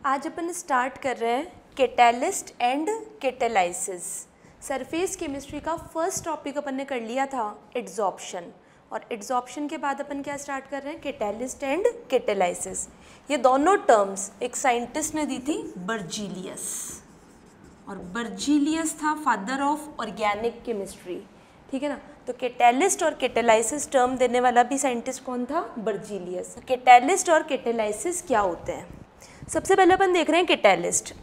आज अपन स्टार्ट कर रहे हैं catalyst and catalysis. Surface chemistry का फर्स्ट टॉपिक अपन ने कर लिया था एड्सॉर्प्शन, और एड्सॉर्प्शन के बाद अपन क्या स्टार्ट कर रहे हैं कैटालिस्ट एंड कैटालाइसिस। ये दोनों टर्म्स एक साइंटिस्ट ने दी थी बर्जीलियस, और बर्जीलियस था फादर ऑफ ऑर्गेनिक केमिस्ट्री, ठीक है ना। तो कैटालिस्ट और कैटालाइसिस टर्म देने वाला भी साइंटिस्ट कौन था? बर्जीलियस। कैटालिस्ट और कैटालाइसिस क्या होते हैं? सबसे पहले अपन देख रहे हैं कैटालिस्ट।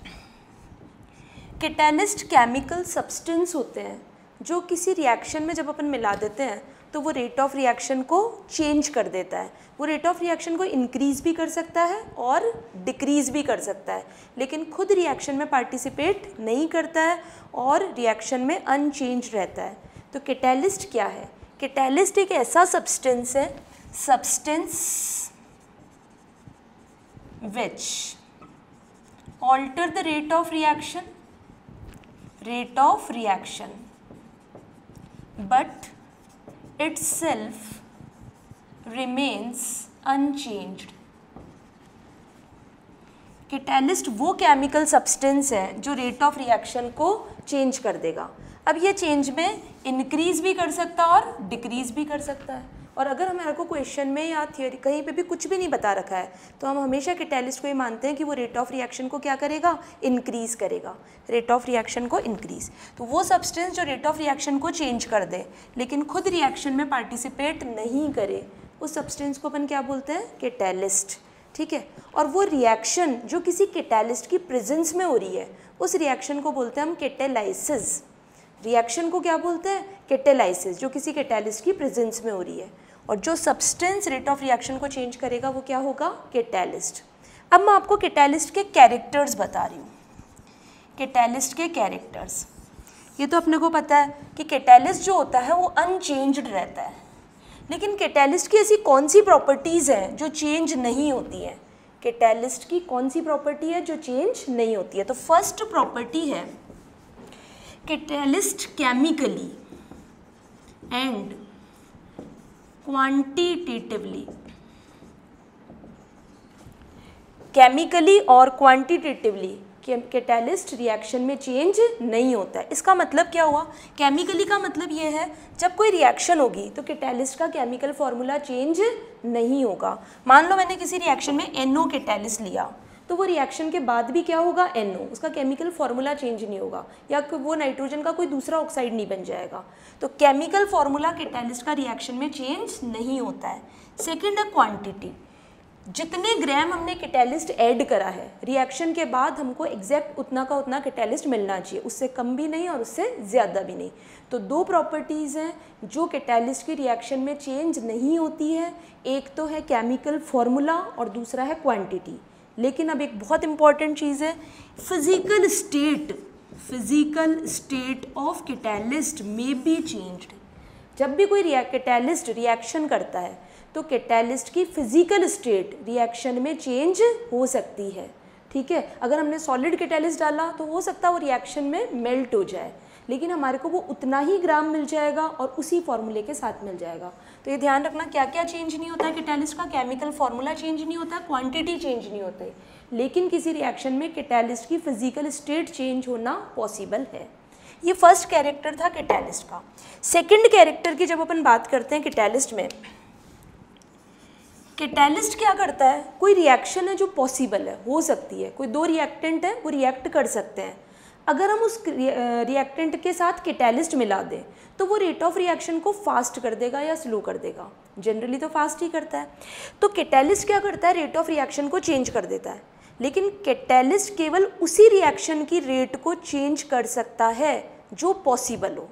कैटालिस्ट केमिकल सब्सटेंस होते हैं जो किसी रिएक्शन में जब अपन मिला देते हैं तो वो रेट ऑफ रिएक्शन को चेंज कर देता है। वो रेट ऑफ रिएक्शन को इंक्रीज़ भी कर सकता है और डिक्रीज़ भी कर सकता है, लेकिन खुद रिएक्शन में पार्टिसिपेट नहीं करता है और रिएक्शन में अनचेंज रहता है। तो कैटालिस्ट क्या है? कैटालिस्ट एक ऐसा सब्सटेंस है, substance which alter the rate of reaction but itself remains unchanged। Catalyst वो केमिकल सब्सटेंस है जो रेट ऑफ रिएक्शन को चेंज कर देगा। अब ये चेंज में इंक्रीज भी कर सकता है और डिक्रीज भी कर सकता है। और अगर हमारे को क्वेश्चन में या थियोरी कहीं पे भी कुछ भी नहीं बता रखा है तो हम हमेशा कैटालिस्ट को ये मानते हैं कि वो रेट ऑफ रिएक्शन को क्या करेगा? इंक्रीज करेगा, रेट ऑफ रिएक्शन को इंक्रीज। तो वो सब्सटेंस जो रेट ऑफ रिएक्शन को चेंज कर दे लेकिन खुद रिएक्शन में पार्टिसिपेट नहीं करे, उस सब्सटेंस को अपन क्या बोलते हैं? कैटालिस्ट, ठीक है। और वो रिएक्शन जो किसी कैटालिस्ट की प्रेजेंस में हो रही है उस रिएक्शन को बोलते हैं हम कैटालाइसिस। रिएक्शन को क्या बोलते हैं? कैटालाइसिस, जो किसी कैटालिस्ट की प्रेजेंस में हो रही है। और जो सब्सटेंस रेट ऑफ रिएक्शन को चेंज करेगा वो क्या होगा? कैटालिस्ट। अब मैं आपको कैटालिस्ट के कैरेक्टर्स बता रही हूँ। कैटालिस्ट के कैरेक्टर्स, ये तो अपने को पता है कि कैटालिस्ट जो होता है वो अनचेंज्ड रहता है, लेकिन कैटालिस्ट की ऐसी कौन सी प्रॉपर्टीज़ हैं जो चेंज नहीं होती हैं? कैटालिस्ट की कौन सी प्रॉपर्टी है जो चेंज नहीं होती है? तो फर्स्ट प्रॉपर्टी है catalyst chemically and quantitatively, chemically और क्वांटिटेटिवली कैटालिस्ट रिएक्शन में चेंज नहीं होता है। इसका मतलब क्या हुआ? केमिकली का मतलब ये है जब कोई रिएक्शन होगी तो कैटालिस्ट का केमिकल फॉर्मूला चेंज नहीं होगा। मान लो मैंने किसी रिएक्शन में NO कैटालिस्ट लिया तो वो रिएक्शन के बाद भी क्या होगा? NO, उसका केमिकल फॉर्मूला चेंज नहीं होगा, या वो नाइट्रोजन का कोई दूसरा ऑक्साइड नहीं बन जाएगा। तो केमिकल फॉर्मूला कैटालिस्ट का रिएक्शन में चेंज नहीं होता है। सेकंड है क्वांटिटी। जितने ग्राम हमने कैटालिस्ट ऐड करा है रिएक्शन के बाद हमको एग्जैक्ट उतना का उतना कैटालिस्ट मिलना चाहिए, उससे कम भी नहीं और उससे ज़्यादा भी नहीं। तो दो प्रॉपर्टीज़ हैं जो कैटालिस्ट की रिएक्शन में चेंज नहीं होती है, एक तो है केमिकल फॉर्मूला और दूसरा है क्वांटिटी। लेकिन अब एक बहुत इंपॉर्टेंट चीज़ है, फिजिकल स्टेट ऑफ कैटालिस्ट में बी चेंज्ड। जब भी कोई कैटालिस्ट रिएक्शन करता है तो कैटालिस्ट की फिजिकल स्टेट रिएक्शन में चेंज हो सकती है, ठीक है। अगर हमने सॉलिड कैटालिस्ट डाला तो हो सकता है वो रिएक्शन में मेल्ट हो जाए, लेकिन हमारे को वो उतना ही ग्राम मिल जाएगा और उसी फॉर्मूले के साथ मिल जाएगा। तो ये ध्यान रखना क्या क्या चेंज नहीं होता है कैटालिस्ट का? केमिकल फॉर्मूला चेंज नहीं होता, क्वांटिटी चेंज नहीं होती, लेकिन किसी रिएक्शन में कैटालिस्ट की फिजिकल स्टेट चेंज होना पॉसिबल है। ये फर्स्ट कैरेक्टर था कैटालिस्ट का। सेकेंड कैरेक्टर की जब अपन बात करते हैं कैटालिस्ट में, कैटालिस्ट क्या करता है? कोई रिएक्शन है जो पॉसिबल है, हो सकती है, कोई दो रिएक्टेंट है वो रिएक्ट कर सकते हैं। अगर हम उस रिएक्टेंट के साथ कैटालिस्ट मिला दें तो वो रेट ऑफ रिएक्शन को फास्ट कर देगा या स्लो कर देगा? जनरली तो फास्ट ही करता है। तो कैटालिस्ट क्या करता है? रेट ऑफ रिएक्शन को चेंज कर देता है, लेकिन कैटालिस्ट केवल उसी रिएक्शन की रेट को चेंज कर सकता है जो पॉसिबल हो।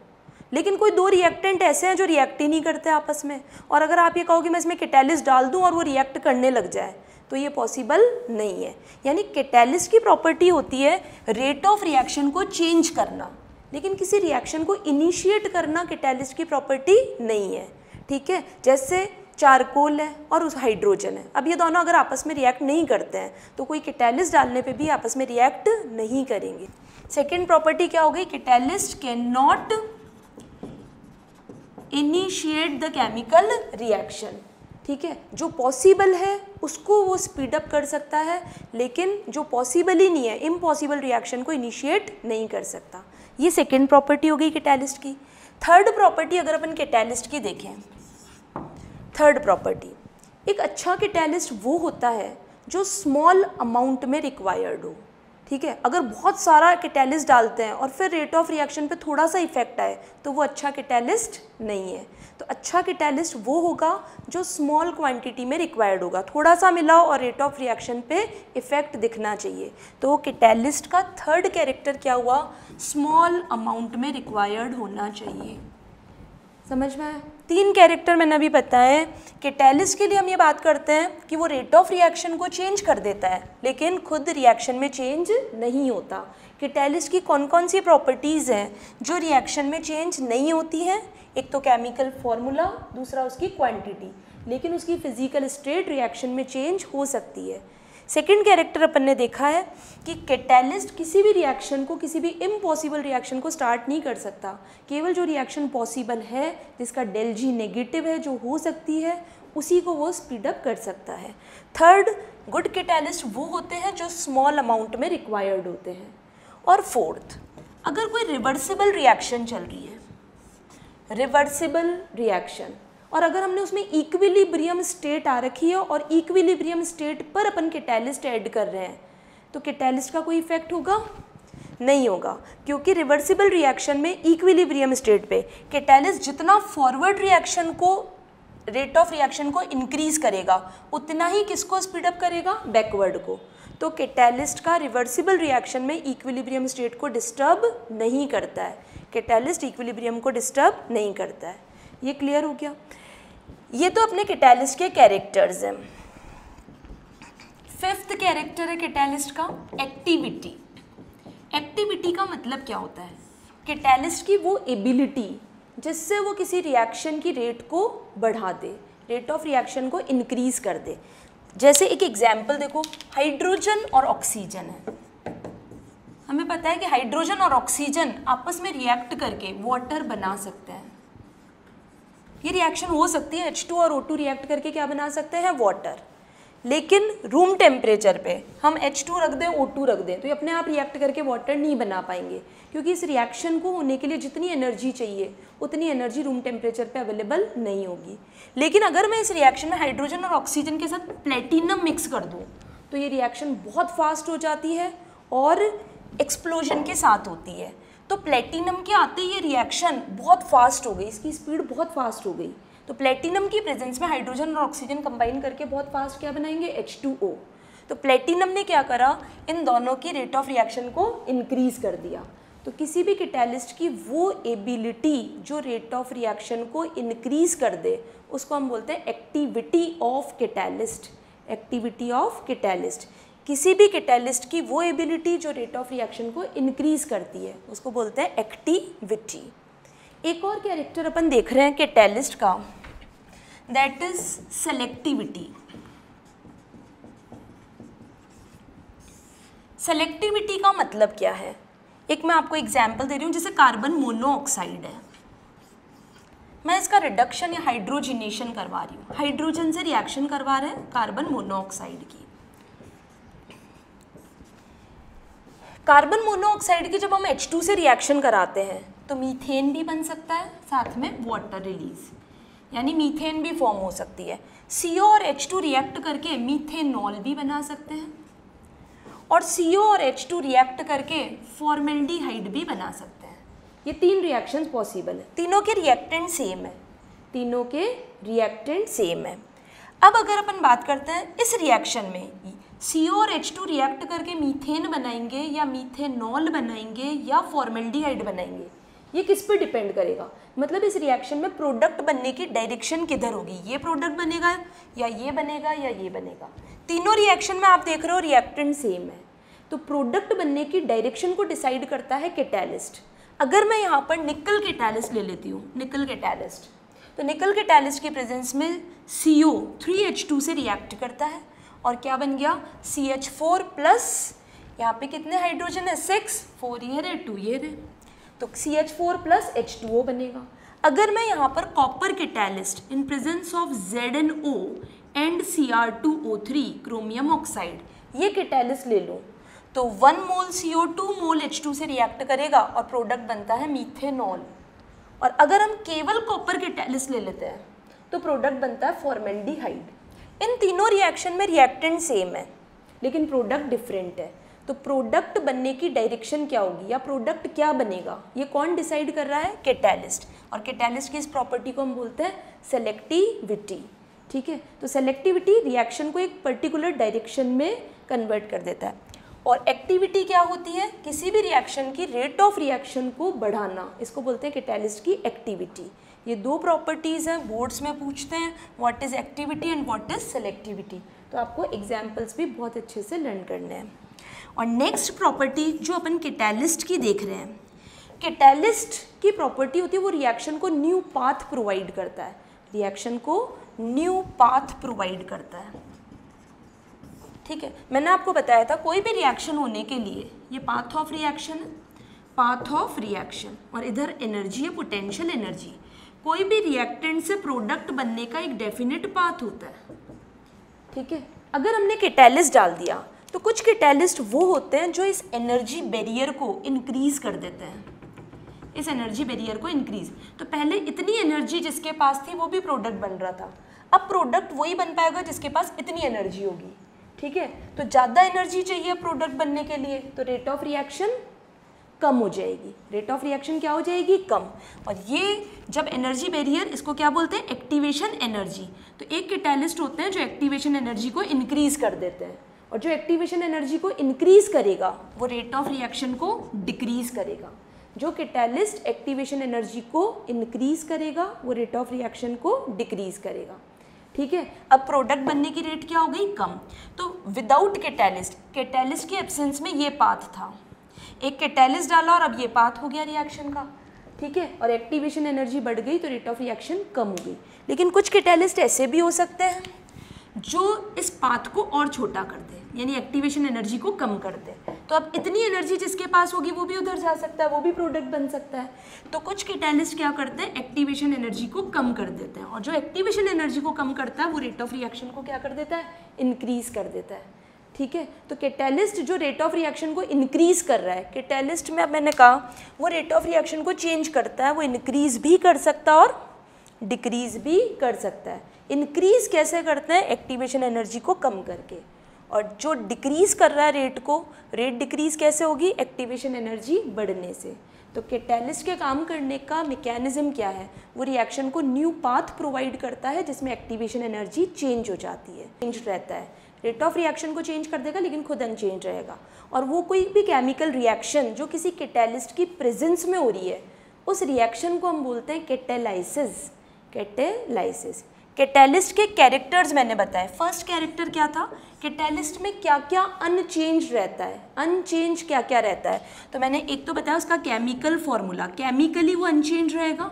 लेकिन कोई दो रिएक्टेंट ऐसे हैं जो रिएक्ट ही नहीं करते आपस में, और अगर आप ये कहो कि मैं इसमें कैटालिस्ट डाल दूं और वो रिएक्ट करने लग जाए तो ये पॉसिबल नहीं है। यानी कैटालिस्ट की प्रॉपर्टी होती है रेट ऑफ रिएक्शन को चेंज करना, लेकिन किसी रिएक्शन को इनिशिएट करना कैटालिस्ट की प्रॉपर्टी नहीं है, ठीक है। जैसे चारकोल है और उस हाइड्रोजन है, अब ये दोनों अगर आपस में रिएक्ट नहीं करते हैं तो कोई कैटालिस्ट डालने पे भी आपस में रिएक्ट नहीं करेंगे। सेकेंड प्रॉपर्टी क्या हो गई? Catalyst can not initiate the chemical reaction. ठीक है, जो पॉसिबल है उसको वो स्पीड अप कर सकता है, लेकिन जो पॉसिबल ही नहीं है, इम्पॉसिबल रिएक्शन को इनिशिएट नहीं कर सकता। ये सेकेंड प्रॉपर्टी हो गई कैटालिस्ट की। थर्ड प्रॉपर्टी अगर अपन कैटालिस्ट की देखें, थर्ड प्रॉपर्टी, एक अच्छा कैटालिस्ट वो होता है जो स्मॉल अमाउंट में रिक्वायर्ड हो। ठीक है, अगर बहुत सारा कैटालिस्ट डालते हैं और फिर रेट ऑफ रिएक्शन पे थोड़ा सा इफेक्ट आए तो वो अच्छा कैटालिस्ट नहीं है। तो अच्छा कैटालिस्ट वो होगा जो स्मॉल क्वांटिटी में रिक्वायर्ड होगा, थोड़ा सा मिला और रेट ऑफ रिएक्शन पे इफेक्ट दिखना चाहिए। तो कैटालिस्ट का थर्ड कैरेक्टर क्या हुआ, स्मॉल अमाउंट में रिक्वायर्ड होना चाहिए। समझ में आया? 3 कैरेक्टर मैंने अभी बताए। कैटालिस्ट के लिए हम ये बात करते हैं कि वो रेट ऑफ रिएक्शन को चेंज कर देता है लेकिन खुद रिएक्शन में चेंज नहीं होता। कैटालिस्ट की कौन कौन सी प्रॉपर्टीज़ हैं जो रिएक्शन में चेंज नहीं होती हैं? एक तो केमिकल फॉर्मूला, दूसरा उसकी क्वांटिटी, लेकिन उसकी फिजिकल स्टेट रिएक्शन में चेंज हो सकती है। सेकेंड कैरेक्टर अपन ने देखा है कि कैटालिस्ट किसी भी रिएक्शन को, किसी भी इम्पॉसिबल रिएक्शन को स्टार्ट नहीं कर सकता। केवल जो रिएक्शन पॉसिबल है, जिसका डेल जी नेगेटिव है, जो हो सकती है, उसी को वो स्पीड अप कर सकता है। थर्ड, गुड कैटालिस्ट वो होते हैं जो स्मॉल अमाउंट में रिक्वायर्ड होते हैं। और फोर्थ, अगर कोई रिवर्सिबल रिएक्शन चल रही है, रिवर्सिबल रिएक्शन, और अगर हमने उसमें इक्विलिब्रियम स्टेट आ रखी है और इक्विलिब्रियम स्टेट पर अपन कैटालिस्ट ऐड कर रहे हैं, तो कैटालिस्ट का कोई इफेक्ट होगा? नहीं होगा, क्योंकि रिवर्सिबल रिएक्शन में इक्विलिब्रियम स्टेट पे कैटालिस्ट जितना फॉरवर्ड रिएक्शन को, रेट ऑफ रिएक्शन को इंक्रीज करेगा, उतना ही किसको स्पीड अप करेगा? बैकवर्ड को। तो कैटालिस्ट का रिवर्सिबल रिएक्शन में इक्विलिब्रियम स्टेट को डिस्टर्ब नहीं करता है। कैटालिस्ट इक्विलिब्रियम को डिस्टर्ब नहीं करता है। ये क्लियर हो गया? ये तो अपने कैटालिस्ट के कैरेक्टर्स हैं। फिफ्थ कैरेक्टर है कैटालिस्ट का एक्टिविटी। एक्टिविटी का मतलब क्या होता है? कैटालिस्ट की वो एबिलिटी जिससे वो किसी रिएक्शन की रेट को बढ़ा दे, रेट ऑफ रिएक्शन को इंक्रीज कर दे। जैसे एक एग्जाम्पल देखो, हाइड्रोजन और ऑक्सीजन है। हमें पता है कि हाइड्रोजन और ऑक्सीजन आपस में रिएक्ट करके वाटर बना सकते हैं। ये रिएक्शन हो सकती है, H2 और O2 रिएक्ट करके क्या बना सकते हैं? वाटर। लेकिन रूम टेम्परेचर पे हम H2 रख दें, O2 रख दें, तो ये अपने आप रिएक्ट करके वाटर नहीं बना पाएंगे, क्योंकि इस रिएक्शन को होने के लिए जितनी एनर्जी चाहिए उतनी एनर्जी रूम टेम्परेचर पे अवेलेबल नहीं होगी। लेकिन अगर मैं इस रिएक्शन में हाइड्रोजन और ऑक्सीजन के साथ प्लेटिनम मिक्स कर दूँ तो ये रिएक्शन बहुत फास्ट हो जाती है और एक्सप्लोजन के साथ होती है। तो प्लेटिनम के आते ही ये रिएक्शन बहुत फास्ट हो गई, इसकी स्पीड बहुत फास्ट हो गई। तो प्लेटिनम की प्रेजेंस में हाइड्रोजन और ऑक्सीजन कंबाइन करके बहुत फास्ट क्या बनाएंगे? H2O। तो प्लेटिनम ने क्या करा? इन दोनों की रेट ऑफ रिएक्शन को इंक्रीज कर दिया। तो किसी भी कैटालिस्ट की वो एबिलिटी जो रेट ऑफ रिएक्शन को इंक्रीज कर दे, उसको हम बोलते हैं activity of catalyst. Activity of catalyst, किसी भी कैटालिस्ट की वो एबिलिटी जो रेट ऑफ रिएक्शन को इंक्रीज करती है, उसको बोलते हैं एक्टिविटी। एक और कैरेक्टर अपन देख रहे हैं कैटालिस्ट का, दैट इज सेलेक्टिविटी। सेलेक्टिविटी का मतलब क्या है? एक मैं आपको एग्जांपल दे रही हूँ, जैसे कार्बन मोनोऑक्साइड है, मैं इसका रिडक्शन या हाइड्रोजिनेशन करवा रही हूँ, हाइड्रोजन से रिएक्शन करवा रहे हैं कार्बन मोनोऑक्साइड की। कार्बन मोनोऑक्साइड की जब हम H2 से रिएक्शन कराते हैं तो मीथेन भी बन सकता है, साथ में वाटर रिलीज, यानी मीथेन भी फॉर्म हो सकती है। CO और H2 रिएक्ट करके मीथेनॉल भी बना सकते हैं, और CO और H2 रिएक्ट करके फॉर्मेल्डिहाइड भी बना सकते हैं। ये 3 रिएक्शंस पॉसिबल है, तीनों के रिएक्टेंट सेम है, तीनों के रिएक्टेंट सेम है। अब अगर अपन बात करते हैं इस रिएक्शन में CO और H2 रिएक्ट करके मीथेन बनाएंगे या मीथेनॉल बनाएंगे या फॉर्मेल्डिहाइड बनाएंगे, ये किस पे डिपेंड करेगा? मतलब इस रिएक्शन में प्रोडक्ट बनने की डायरेक्शन किधर होगी, ये प्रोडक्ट बनेगा या ये बनेगा या ये बनेगा। तीनों रिएक्शन में आप देख रहे हो रिएक्टेंट सेम है, तो प्रोडक्ट बनने की डायरेक्शन को डिसाइड करता है कैटालिस्ट। अगर मैं यहाँ पर निकल कैटालिस्ट ले लेती हूँ, निकल कैटालिस्ट, तो निकल कैटालिस्ट की प्रेजेंस में CO 3H2 से रिएक्ट करता है और क्या बन गया? CH4 प्लस, यहाँ पे कितने हाइड्रोजन है? 6, 4 ये रहे, 2 ये रहे, तो CH4 प्लस H2O बनेगा। अगर मैं यहाँ पर copper catalyst in presence of ZnO and Cr2O3 chromium oxide ये कैटालिस्ट ले लूँ तो 1 मोल CO2 मोल H2 से रिएक्ट करेगा और प्रोडक्ट बनता है मीथेनॉल। और अगर हम केवल कॉपर कैटालिस्ट ले लेते हैं तो प्रोडक्ट बनता है फॉर्मेल्डिहाइड। इन तीनों रिएक्शन में रिएक्टेंट सेम है लेकिन प्रोडक्ट डिफरेंट है। तो प्रोडक्ट बनने की डायरेक्शन क्या होगी या प्रोडक्ट क्या बनेगा ये कौन डिसाइड कर रहा है? कैटालिस्ट। और कैटालिस्ट की इस प्रॉपर्टी को हम बोलते हैं सेलेक्टिविटी। ठीक है, तो सेलेक्टिविटी रिएक्शन को एक पर्टिकुलर डायरेक्शन में कन्वर्ट कर देता है। और एक्टिविटी क्या होती है? किसी भी रिएक्शन की रेट ऑफ रिएक्शन को बढ़ाना, इसको बोलते हैं कैटालिस्ट की एक्टिविटी। ये दो प्रॉपर्टीज़ हैं, बोर्ड्स में पूछते हैं what is activity and what is selectivity. तो आपको एग्जाम्पल्स भी बहुत अच्छे से लर्न करने हैं। और नेक्स्ट प्रॉपर्टी जो अपन कैटालिस्ट की देख रहे हैं, कैटालिस्ट की प्रॉपर्टी होती है वो रिएक्शन को न्यू पाथ प्रोवाइड करता है। रिएक्शन को न्यू पाथ प्रोवाइड करता है। ठीक है, मैंने आपको बताया था कोई भी रिएक्शन होने के लिए ये पाथ ऑफ रिएक्शन है, पाथ ऑफ रिएक्शन, और इधर एनर्जी है, पोटेंशियल एनर्जी। कोई भी रिएक्टेंट से प्रोडक्ट बनने का एक डेफिनेट पाथ होता है। ठीक है, अगर हमने कैटालिस्ट डाल दिया तो कुछ कैटालिस्ट वो होते हैं जो इस एनर्जी बैरियर को इंक्रीज कर देते हैं, इस एनर्जी बैरियर को इंक्रीज। तो पहले इतनी एनर्जी जिसके पास थी वो भी प्रोडक्ट बन रहा था, अब प्रोडक्ट वही बन पाएगा जिसके पास इतनी एनर्जी होगी। ठीक है, तो ज़्यादा एनर्जी चाहिए प्रोडक्ट बनने के लिए तो रेट ऑफ रिएक्शन कम हो जाएगी। रेट ऑफ रिएक्शन क्या हो जाएगी? कम। और ये जब एनर्जी बैरियर, इसको क्या बोलते हैं? Activation energy. तो एक कैटालिस्ट होते हैं जो एक्टिवेशन एनर्जी को इंक्रीज कर देते हैं, और जो एक्टिवेशन एनर्जी को इंक्रीज करेगा वो रेट ऑफ रिएक्शन को डिक्रीज करेगा। जो कैटालिस्ट एक्टिवेशन एनर्जी को इंक्रीज करेगा वो रेट ऑफ रिएक्शन को डिक्रीज करेगा। ठीक है, अब प्रोडक्ट बनने की रेट क्या हो गई? कम। तो विदाउट कैटालिस्ट, कैटालिस्ट के एब्सेंस में ये पाथ था, एक कैटालिस्ट डाला और अब ये पाथ हो गया रिएक्शन का। ठीक है, और एक्टिवेशन एनर्जी बढ़ गई तो रेट ऑफ रिएक्शन कम हो गई। लेकिन कुछ कैटालिस्ट ऐसे भी हो सकते हैं जो इस पाथ को और छोटा कर दे, यानी एक्टिवेशन एनर्जी को कम कर दे। तो अब इतनी एनर्जी जिसके पास होगी वो भी उधर जा सकता है, वो भी प्रोडक्ट बन सकता है। तो कुछ कैटालिस्ट क्या करते हैं? एक्टिवेशन एनर्जी को कम कर देते हैं, और जो एक्टिवेशन एनर्जी को कम करता है वो रेट ऑफ रिएक्शन को क्या कर देता है? इंक्रीज कर देता है। ठीक है, तो कैटालिस्ट जो रेट ऑफ रिएक्शन को इंक्रीज कर रहा है, कैटालिस्ट में अब मैंने कहा वो रेट ऑफ रिएक्शन को चेंज करता है, वो इंक्रीज भी कर सकता है और डिक्रीज भी कर सकता है। इंक्रीज कैसे करते हैं? एक्टिवेशन एनर्जी को कम करके। और जो डिक्रीज कर रहा है रेट को, रेट डिक्रीज कैसे होगी? एक्टिवेशन एनर्जी बढ़ने से। तो कैटालिस्ट के काम करने का मैकेनिज्म क्या है? वो रिएक्शन को न्यू पाथ प्रोवाइड करता है जिसमें एक्टिवेशन एनर्जी चेंज हो जाती है, चेंज रहता है। रेट ऑफ रिएक्शन को चेंज कर देगा लेकिन खुद अनचेंज रहेगा। और वो कोई भी केमिकल रिएक्शन जो किसी कैटालिस्ट की प्रेजेंस में हो रही है उस रिएक्शन को हम बोलते हैं कैटालाइसिस। कैटालाइसिस। कैटालिस्ट के कैरेक्टर्स मैंने बताए। फर्स्ट कैरेक्टर क्या था? कैटालिस्ट में क्या क्या अनचेंज रहता है, अनचेंज क्या क्या रहता है। तो मैंने एक तो बताया उसका केमिकल फॉर्मूला, केमिकली वो अनचेंज रहेगा,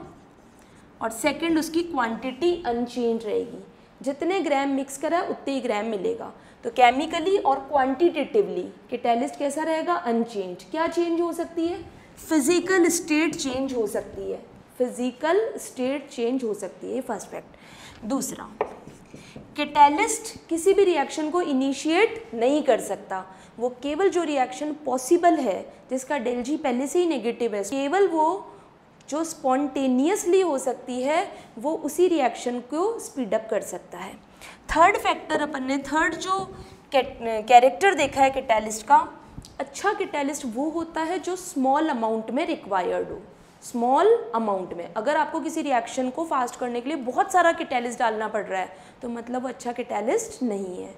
और सेकंड उसकी क्वांटिटी अनचेंज रहेगी। जितने ग्राम मिक्स करा है उतने ही ग्राम मिलेगा। तो केमिकली और क्वांटिटेटिवली कैटालिस्ट कैसा रहेगा? अनचेंज। क्या चेंज हो सकती है? फिजिकल स्टेट चेंज हो सकती है, फिजिकल स्टेट चेंज हो सकती है, ये फर्स्ट फैक्ट। दूसरा, कैटालिस्ट किसी भी रिएक्शन को इनिशिएट नहीं कर सकता। वो केवल जो रिएक्शन पॉसिबल है जिसका डेल जी पहले से ही नेगेटिव है, केवल वो जो स्पॉन्टेनियसली हो सकती है वो उसी रिएक्शन को स्पीड अप कर सकता है। थर्ड फैक्टर अपन ने, थर्ड जो कैरेक्टर देखा है कैटालिस्ट का, अच्छा कैटालिस्ट वो होता है जो स्मॉल अमाउंट में रिक्वायर्ड हो। स्मॉल अमाउंट में, अगर आपको किसी रिएक्शन को फास्ट करने के लिए बहुत सारा कैटालिस्ट डालना पड़ रहा है तो मतलब वो अच्छा कैटालिस्ट नहीं है।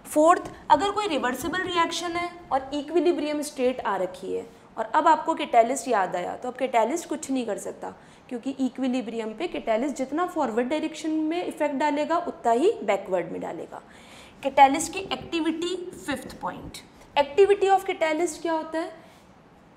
फोर्थ, अगर कोई रिवर्सिबल रिएक्शन है और इक्विलिब्रियम स्टेट आ रखी है और अब आपको कैटालिस्ट याद आया तो अब कैटालिस्ट कुछ नहीं कर सकता, क्योंकि इक्विलिब्रियम पे कैटालिस्ट जितना फॉरवर्ड डायरेक्शन में इफेक्ट डालेगा उतना ही बैकवर्ड में डालेगा। कैटालिस्ट की activity, fifth point, activity of catalyst क्या होता है?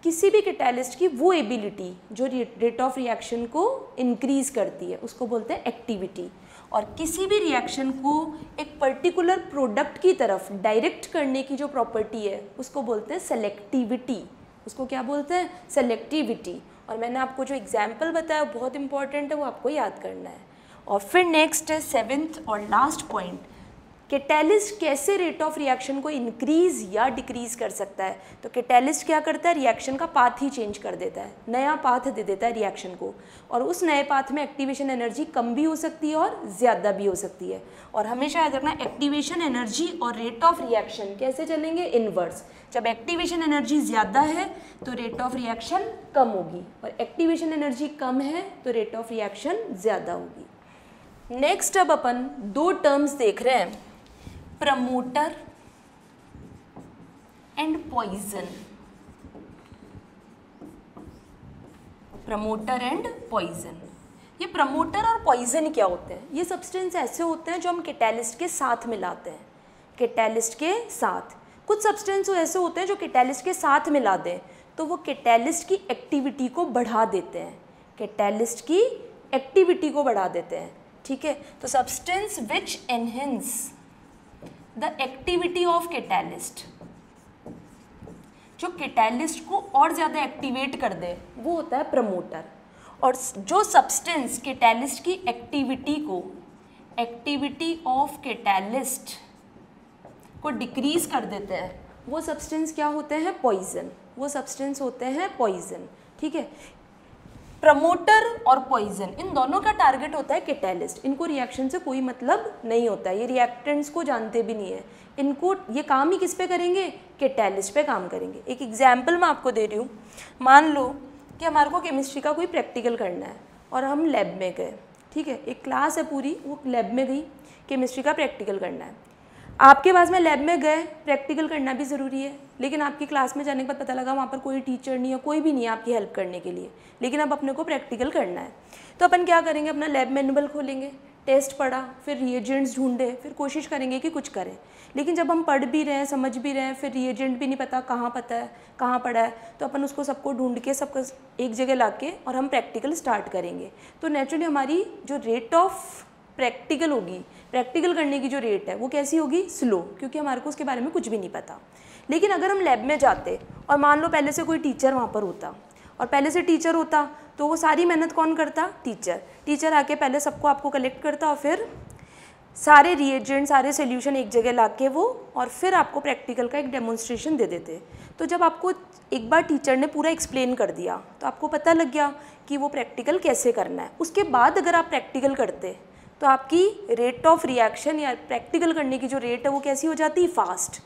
किसी भी कैटालिस्ट की वो एबिलिटी जो रेट ऑफ रिएक्शन को इंक्रीज करती है उसको बोलते हैं एक्टिविटी। और किसी भी रिएक्शन को एक पर्टिकुलर प्रोडक्ट की तरफ डायरेक्ट करने की जो प्रॉपर्टी है उसको बोलते हैं सेलेक्टिविटी। उसको क्या बोलते हैं? सेलेक्टिविटी। और मैंने आपको जो एग्जाम्पल बताया बहुत इंपॉर्टेंट है, वो आपको याद करना है। और फिर नेक्स्ट है 7th और लास्ट पॉइंट, कैटेलिस्ट कैसे रेट ऑफ रिएक्शन को इंक्रीज या डिक्रीज कर सकता है। तो कैटेलिस्ट क्या करता है, रिएक्शन का पाथ ही चेंज कर देता है, नया पाथ दे देता है रिएक्शन को, और उस नए पाथ में एक्टिवेशन एनर्जी कम भी हो सकती है और ज़्यादा भी हो सकती है। और हमेशा याद रखना, एक्टिवेशन एनर्जी और रेट ऑफ रिएक्शन कैसे चलेंगे, इनवर्स। जब एक्टिवेशन एनर्जी ज़्यादा है तो रेट ऑफ रिएक्शन कम होगी, और एक्टिवेशन एनर्जी कम है तो रेट ऑफ रिएक्शन ज़्यादा होगी। नेक्स्ट अब अपन 2 टर्म्स देख रहे हैं, promoter and poison. Promoter and poison, ये प्रमोटर और पॉइजन क्या होते हैं? ये सब्सटेंस ऐसे होते हैं जो हम कैटेलिस्ट के साथ मिलाते हैं। कैटेलिस्ट के साथ कुछ सब्सटेंस ऐसे होते हैं जो कैटेलिस्ट के साथ मिला दें तो वो कैटेलिस्ट की एक्टिविटी को बढ़ा देते हैं, कैटेलिस्ट की एक्टिविटी को बढ़ा देते हैं। ठीक है, तो substance which enhance the activity of catalyst, जो कैटेलिस्ट को और ज़्यादा एक्टिवेट कर दे, वो होता है प्रमोटर। और जो सब्सटेंस कैटेलिस्ट की एक्टिविटी को, एक्टिविटी ऑफ कैटेलिस्ट को डिक्रीज कर देते हैं, वो सब्सटेंस क्या होते हैं, पॉइजन। वो सब्सटेंस होते हैं पॉइजन। ठीक है, प्रमोटर और पॉइजन इन दोनों का टारगेट होता है कैटेलिस्ट। इनको रिएक्शन से कोई मतलब नहीं होता है, ये रिएक्टेंट्स को जानते भी नहीं है, इनको ये काम ही किस पे करेंगे, कैटेलिस्ट पे काम करेंगे। एक एग्जाम्पल मैं आपको दे रही हूँ, मान लो कि हमारे को केमिस्ट्री का कोई प्रैक्टिकल करना है और हम लैब में गए। ठीक है, एक क्लास है पूरी, वो लैब में गई, केमिस्ट्री का प्रैक्टिकल करना है। आपके पास में लैब में गए, प्रैक्टिकल करना भी ज़रूरी है, लेकिन आपकी क्लास में जाने के बाद पता लगा वहाँ पर कोई टीचर नहीं है, कोई भी नहीं है आपकी हेल्प करने के लिए, लेकिन अब अपने को प्रैक्टिकल करना है। तो अपन क्या करेंगे, अपना लैब मैनुअल खोलेंगे, टेस्ट पढ़ा, फिर रिएजेंट्स ढूंढे, फिर कोशिश करेंगे कि कुछ करें। लेकिन जब हम पढ़ भी रहे हैं, समझ भी रहे हैं, फिर रिएजेंट भी नहीं पता कहाँ पड़ा है, तो अपन उसको सबको ढूंढ के सबको एक जगह ला के और हम प्रैक्टिकल स्टार्ट करेंगे। तो नेचुरली हमारी जो रेट ऑफ प्रैक्टिकल होगी, प्रैक्टिकल करने की जो रेट है वो कैसी होगी, स्लो, क्योंकि हमारे को उसके बारे में कुछ भी नहीं पता। लेकिन अगर हम लैब में जाते और मान लो पहले से कोई टीचर वहाँ पर होता, और पहले से टीचर होता तो वो सारी मेहनत कौन करता, टीचर आके पहले सबको आपको कलेक्ट करता और फिर सारे रिएजेंट, सारे सोल्यूशन एक जगह ला के वो, और फिर आपको प्रैक्टिकल का एक डेमोन्स्ट्रेशन दे देते। तो जब आपको एक बार टीचर ने पूरा एक्सप्लेन कर दिया तो आपको पता लग गया कि वो प्रैक्टिकल कैसे करना है। उसके बाद अगर आप प्रैक्टिकल करते तो आपकी रेट ऑफ रिएक्शन या प्रैक्टिकल करने की जो रेट है वो कैसी हो जाती, फास्ट।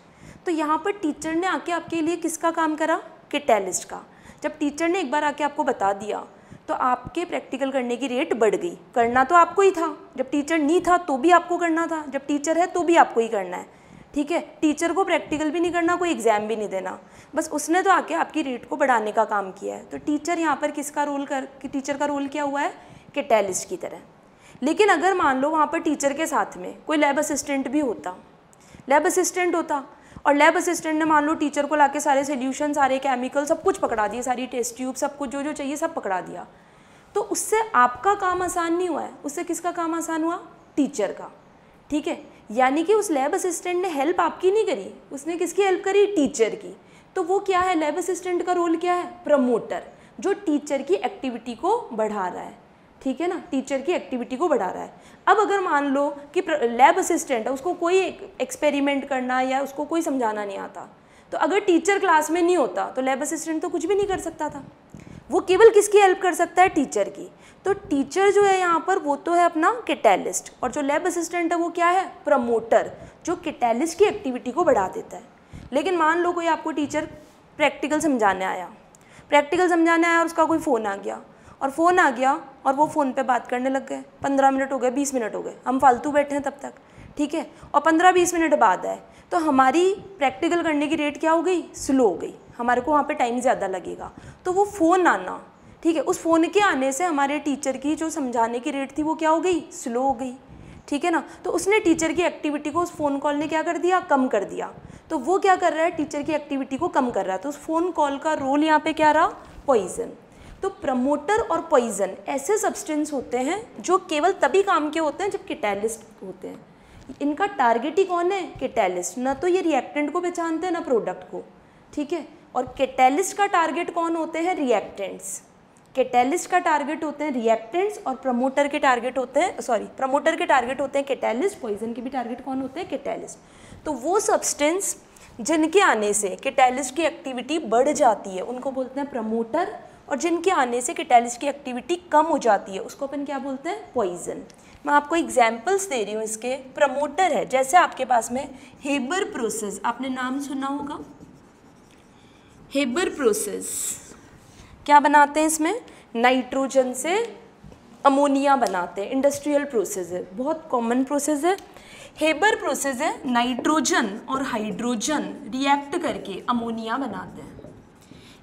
तो यहाँ पर टीचर ने आके आपके लिए किसका काम करा, कैटेलिस्ट का। जब टीचर ने एक बार आके आपको बता दिया तो आपके प्रैक्टिकल करने की रेट बढ़ गई। करना तो आपको ही था, जब टीचर नहीं था तो भी आपको करना था, जब टीचर है तो भी आपको ही करना है। ठीक है, टीचर को प्रैक्टिकल भी नहीं करना, कोई एग्जाम भी नहीं देना, बस उसने तो आके आपकी रेट को बढ़ाने का काम किया है। तो टीचर यहाँ पर किसका रोल टीचर का रोल क्या हुआ है, कैटेलिस्ट की तरह। लेकिन अगर मान लो वहाँ पर टीचर के साथ में कोई लैब असिस्टेंट भी होता, और लैब असिस्टेंट ने मान लो टीचर को लाके सारे सोल्यूशन, सारे केमिकल, सब कुछ पकड़ा दिए, सारी टेस्ट ट्यूब, सब कुछ जो जो चाहिए सब पकड़ा दिया, तो उससे आपका काम आसान नहीं हुआ है, उससे किसका काम आसान हुआ, टीचर का। ठीक है, यानी कि उस लैब असिस्टेंट ने हेल्प आपकी नहीं करी, उसने किसकी हेल्प करी, टीचर की। तो वो क्या है, लैब असिस्टेंट का रोल क्या है, प्रमोटर, जो टीचर की एक्टिविटी को बढ़ा रहा है। ठीक है ना, टीचर की एक्टिविटी को बढ़ा रहा है। अब अगर मान लो कि लैब असिस्टेंट है, उसको कोई एक्सपेरिमेंट करना या उसको कोई समझाना नहीं आता, तो अगर टीचर क्लास में नहीं होता तो लैब असिस्टेंट तो कुछ भी नहीं कर सकता था, वो केवल किसकी हेल्प कर सकता है, टीचर की। तो टीचर जो है यहाँ पर वो तो है अपना कैटेलिस्ट, और जो लैब असिस्टेंट है वो क्या है, प्रमोटर, जो कैटेलिस्ट की एक्टिविटी को बढ़ा देता है। लेकिन मान लो कोई आपको टीचर प्रैक्टिकल समझाने आया और उसका कोई फ़ोन आ गया, और वो फ़ोन पे बात करने लग गए, 15 मिनट हो गए, 20 मिनट हो गए, हम फालतू बैठे हैं तब तक। ठीक है, और 15-20 मिनट बाद आए तो हमारी प्रैक्टिकल करने की रेट क्या हो गई, स्लो हो गई, हमारे को वहाँ पे टाइम ज़्यादा लगेगा। तो वो फ़ोन आना, ठीक है, उस फ़ोन के आने से हमारे टीचर की जो समझाने की रेट थी वो क्या हो गई, स्लो हो गई। ठीक है ना, तो उसने टीचर की एक्टिविटी को उस फ़ोन कॉल ने क्या कर दिया, कम कर दिया। तो वो क्या कर रहा है, टीचर की एक्टिविटी को कम कर रहा है। तो उस फ़ोन कॉल का रोल यहाँ पे क्या रहा, पॉइजन। तो प्रमोटर और पॉइजन ऐसे सब्सटेंस होते हैं जो केवल तभी काम के होते हैं जब कैटेलिस्ट होते हैं। इनका टारगेट ही कौन है, कैटेलिस्ट। ना तो ये रिएक्टेंट को पहचानते हैं ना प्रोडक्ट को। ठीक है, और कैटेलिस्ट का टारगेट कौन होते हैं, रिएक्टेंट्स। कैटेलिस्ट का टारगेट होते हैं रिएक्टेंट्स और प्रमोटर के टारगेट होते हैं प्रमोटर के टारगेट होते हैं कैटेलिस्ट, पॉइजन के भी टारगेट कौन होते हैं कैटेलिस्ट। तो वो सब्सटेंस जिनके आने से कैटेलिस्ट की एक्टिविटी बढ़ जाती है उनको बोलते हैं प्रमोटर, और जिनके आने से कैटेलिस्ट की एक्टिविटी कम हो जाती है उसको अपन क्या बोलते हैं पॉइजन। मैं आपको एग्जाम्पल्स दे रही हूँ इसके। प्रमोटर है, जैसे आपके पास में हेबर प्रोसेस, आपने नाम सुना होगा हेबर प्रोसेस। क्या बनाते हैं इसमें, नाइट्रोजन से अमोनिया बनाते हैं, इंडस्ट्रियल प्रोसेस है, बहुत कॉमन प्रोसेस है। हेबर प्रोसेस है, नाइट्रोजन और हाइड्रोजन रिएक्ट करके अमोनिया बनाते हैं।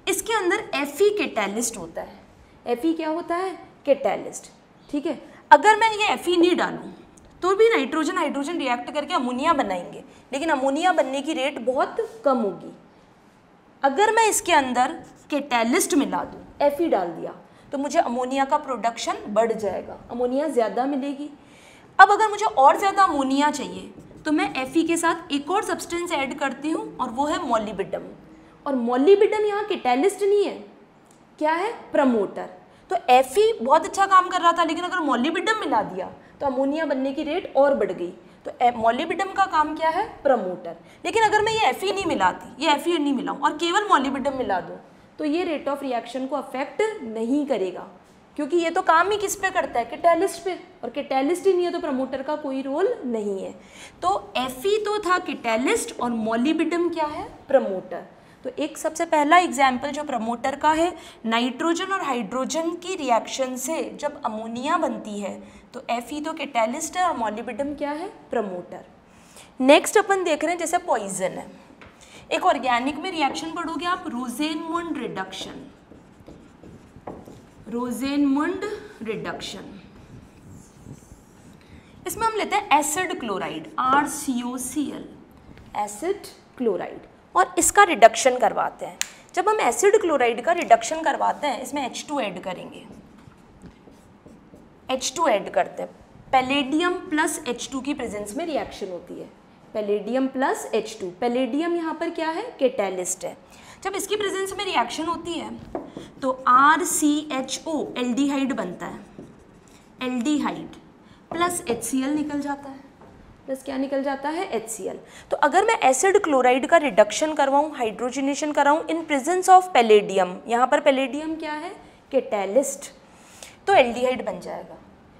इसके अंदर Fe कैटेलिस्ट होता है। Fe क्या होता है, कैटेलिस्ट, ठीक है। अगर मैं ये Fe नहीं डालूं तो भी नाइट्रोजन हाइड्रोजन रिएक्ट करके अमोनिया बनाएंगे, लेकिन अमोनिया बनने की रेट बहुत कम होगी। अगर मैं इसके अंदर कैटेलिस्ट मिला दूँ, Fe डाल दिया, तो मुझे अमोनिया का प्रोडक्शन बढ़ जाएगा, अमोनिया ज़्यादा मिलेगी। अब अगर मुझे और ज़्यादा अमोनिया चाहिए तो मैं Fe के साथ एक और सब्सटेंस ऐड करती हूँ और वो है मोलिबिडम। और मोलिबिडम यहाँ कैटेलिस्ट नहीं है, क्या है, प्रमोटर। तो Fe बहुत अच्छा काम कर रहा था, लेकिन अगर मोलिबिडम मिला दिया तो अमोनिया बनने की रेट और बढ़ गई। तो मोलिबिडम का काम क्या है, प्रमोटर। लेकिन अगर मैं ये Fe नहीं मिलाती, ये Fe नहीं मिलाऊँ और केवल मोलिबिडम मिला दूँ तो ये रेट ऑफ रिएक्शन को अफेक्ट नहीं करेगा, क्योंकि ये तो काम ही किस पे करता है, कैटेलिस्ट पे, और कैटेलिस्ट ही नहीं है तो प्रमोटर का कोई रोल नहीं है। तो Fe तो था कैटेलिस्ट और मोलिबिडम क्या है, प्रमोटर। तो एक सबसे पहला एग्जाम्पल जो प्रमोटर का है, नाइट्रोजन और हाइड्रोजन की रिएक्शन से जब अमोनिया बनती है तो Fe तो कैटेलिस्ट है और मोलिबिडम क्या है, प्रमोटर। नेक्स्ट अपन देख रहे हैं जैसे पॉइजन है। एक ऑर्गेनिक में रिएक्शन पढ़ोगे आप, रोजेनमुंड रिडक्शन, रोजेनमुंड रिडक्शन। इसमें हम लेते हैं acid chloride RCOCl, acid chloride, और इसका रिडक्शन करवाते हैं। जब हम एसिड क्लोराइड का रिडक्शन करवाते हैं इसमें H2 ऐड करेंगे, H2 ऐड करते हैं। पैलेडियम प्लस H2 की प्रेजेंस में रिएक्शन होती है, पैलेडियम प्लस H2। पैलेडियम यहाँ पर क्या है, कैटेलिस्ट है। जब इसकी प्रेजेंस में रिएक्शन होती है तो RCHO एल्डिहाइड बनता है, एल्डिहाइड प्लस HCl निकल जाता है, प्लस क्या निकल जाता है, HCl। तो अगर मैं एसिड क्लोराइड का रिडक्शन करवाऊँ, हाइड्रोजनेशन कराऊँ इन प्रेजेंस ऑफ पैलेडियम, यहाँ पर पैलेडियम क्या है, कैटेलिस्ट, तो एल्डिहाइड बन जाएगा।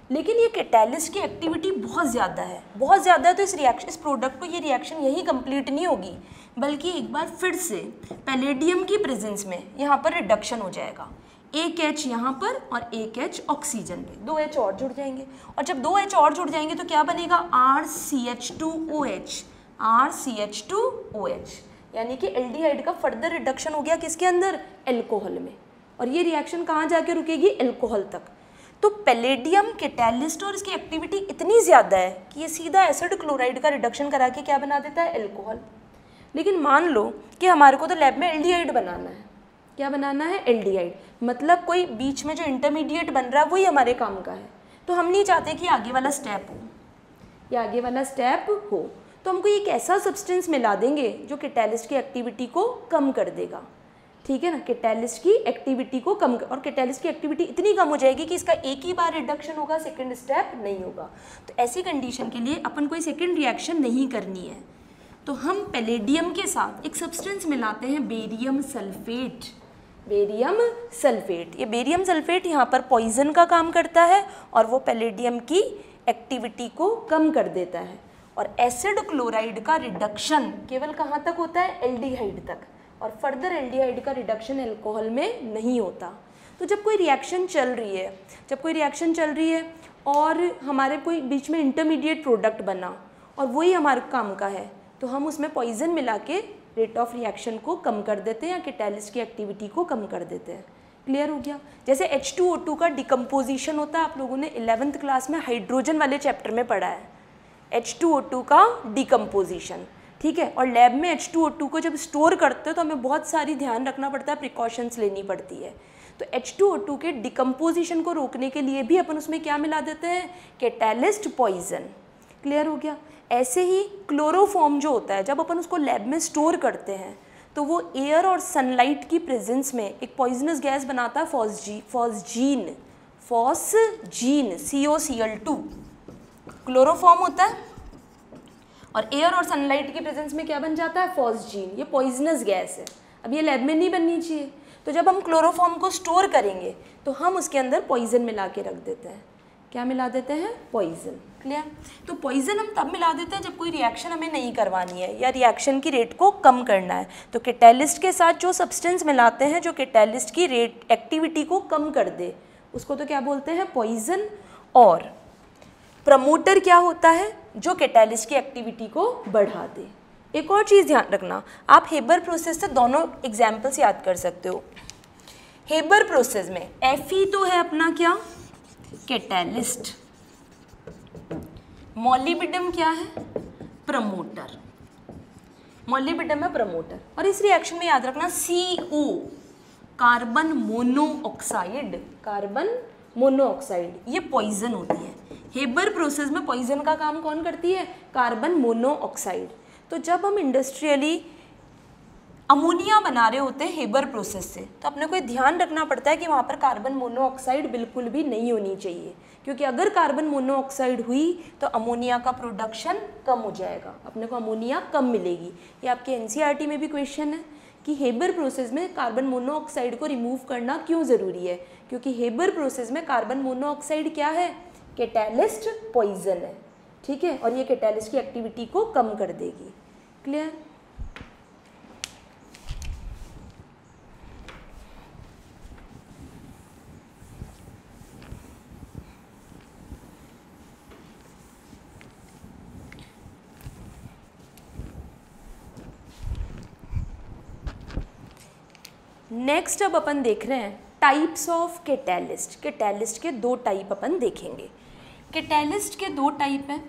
लेकिन ये कैटेलिस्ट की एक्टिविटी बहुत ज़्यादा है, बहुत ज़्यादा है, तो इस प्रोडक्ट को ये रिएक्शन यही कंप्लीट नहीं होगी, बल्कि एक बार फिर से पैलेडियम की प्रेजेंस में यहाँ पर रिडक्शन हो जाएगा। एक H यहाँ पर और एक H ऑक्सीजन पे, 2 H और जुड़ जाएंगे, और जब 2 H और जुड़ जाएंगे तो क्या बनेगा, RCH2OH, RCH2OH, यानी कि एल्डिहाइड का फर्दर रिडक्शन हो गया किसके अंदर, एल्कोहल में, और ये रिएक्शन कहाँ जाके रुकेगी, एल्कोहल तक। तो पैलेडियम कैटेलिस्ट और इसकी एक्टिविटी इतनी ज़्यादा है कि ये सीधा एसिड क्लोराइड का रिडक्शन करा के क्या बना देता है, एल्कोहल। लेकिन मान लो कि हमारे को तो लैब में एल्डिहाइड बनाना है, क्या बनाना है, एल्डिहाइड, मतलब कोई बीच में जो इंटरमीडिएट बन रहा है वही हमारे काम का है। तो हम नहीं चाहते कि आगे वाला स्टेप हो, या आगे वाला स्टेप हो, तो हमको एक ऐसा सब्सटेंस मिला देंगे जो कैटेलिस्ट की एक्टिविटी को कम कर देगा, ठीक है ना, कैटेलिस्ट की एक्टिविटी को कम, और कैटेलिस्ट की एक्टिविटी इतनी कम हो जाएगी कि इसका एक ही बार रिडक्शन होगा, सेकंड स्टेप नहीं होगा। तो ऐसी कंडीशन के लिए अपन कोई सेकंड रिएक्शन नहीं करनी है, तो हम पैलेडियम के साथ एक सब्सटेंस मिलाते हैं, बेरियम सल्फेट, बेरियम सल्फेट। ये बेरियम सल्फेट यहाँ पर पॉइजन का काम करता है और वो पैलेडियम की एक्टिविटी को कम कर देता है। और एसिड क्लोराइड का रिडक्शन केवल कहाँ तक होता है, एल्डिहाइड तक, और फर्दर एल्डिहाइड का रिडक्शन एल्कोहल में नहीं होता। तो जब कोई रिएक्शन चल रही है, और हमारे कोई बीच में इंटरमीडिएट प्रोडक्ट बना और वही हमारे काम का है, तो हम उसमें पॉइजन मिला के रेट ऑफ रिएक्शन को कम कर देते हैं या कैटेलिस्ट की एक्टिविटी को कम कर देते हैं। क्लियर हो गया। जैसे H2O2 का डिकम्पोजिशन होता है, आप लोगों ने 11th क्लास में हाइड्रोजन वाले चैप्टर में पढ़ा है, H2O2 का डिकम्पोजिशन, ठीक है। और लैब में H2O2 को जब स्टोर करते हो तो हमें बहुत सारी ध्यान रखना पड़ता है, प्रिकॉशंस लेनी पड़ती है। तो H2O2 के डिकम्पोजिशन को रोकने के लिए भी अपन उसमें क्या मिला देते हैं, कैटेलिस्ट पॉइजन। क्लियर हो गया। ऐसे ही क्लोरोफॉर्म जो होता है, जब अपन उसको लैब में स्टोर करते हैं तो वो एयर और सनलाइट की प्रेजेंस में एक पॉइजनस गैस बनाता है फॉस्जीन COCl2, क्लोरोफॉर्म होता है, और एयर और सनलाइट की प्रेजेंस में क्या बन जाता है, फॉस्जीन। ये पॉइजनस गैस है। अब ये लैब में नहीं बननी चाहिए, तो जब हम क्लोरोफॉर्म को स्टोर करेंगे तो हम उसके अंदर पॉइजन मिला के रख देते हैं। क्या मिला देते हैं, पॉइजन। क्लियर। तो पॉइजन हम तब मिला देते हैं जब कोई रिएक्शन हमें नहीं करवानी है या रिएक्शन की रेट को कम करना है। तो कैटालिस्ट के साथ जो सब्सटेंस मिलाते हैं जो कैटालिस्ट की रेट एक्टिविटी को कम कर दे, उसको तो क्या बोलते हैं, पॉइजन। और प्रमोटर क्या होता है, जो कैटालिस्ट की एक्टिविटी को बढ़ा दे। एक और चीज़ ध्यान रखना, आप हेबर प्रोसेस से दोनों एग्जाम्पल्स याद कर सकते हो। हेबर प्रोसेस में Fe तो है अपना क्या, कैटालिस्ट, मॉलिब्डेनम क्या है, प्रमोटर। मॉलिब्डेनम है प्रमोटर। और इस रिएक्शन में याद रखना CO, कार्बन मोनोऑक्साइड, ये पॉइजन होती है। हेबर प्रोसेस में पॉइजन का काम कौन करती है, कार्बन मोनोऑक्साइड। तो जब हम इंडस्ट्रियली अमोनिया बना रहे होते हैं हेबर प्रोसेस से, तो अपने को ध्यान रखना पड़ता है कि वहाँ पर कार्बन मोनोऑक्साइड बिल्कुल भी नहीं होनी चाहिए, क्योंकि अगर कार्बन मोनोऑक्साइड हुई तो अमोनिया का प्रोडक्शन कम हो जाएगा, अपने को अमोनिया कम मिलेगी। ये आपके NCERT में भी क्वेश्चन है कि हेबर प्रोसेस में कार्बन मोनोऑक्साइड को रिमूव करना क्यों ज़रूरी है, क्योंकि हेबर प्रोसेस में कार्बन मोनोऑक्साइड क्या है, कैटालिस्ट पॉइजन है। ठीक है, और ये कैटालिस्ट की एक्टिविटी को कम कर देगी। क्लियर। नेक्स्ट अब अपन देख रहे हैं टाइप्स ऑफ कैटालिस्ट। कैटालिस्ट के दो टाइप अपन देखेंगे। कैटालिस्ट के दो टाइप हैं।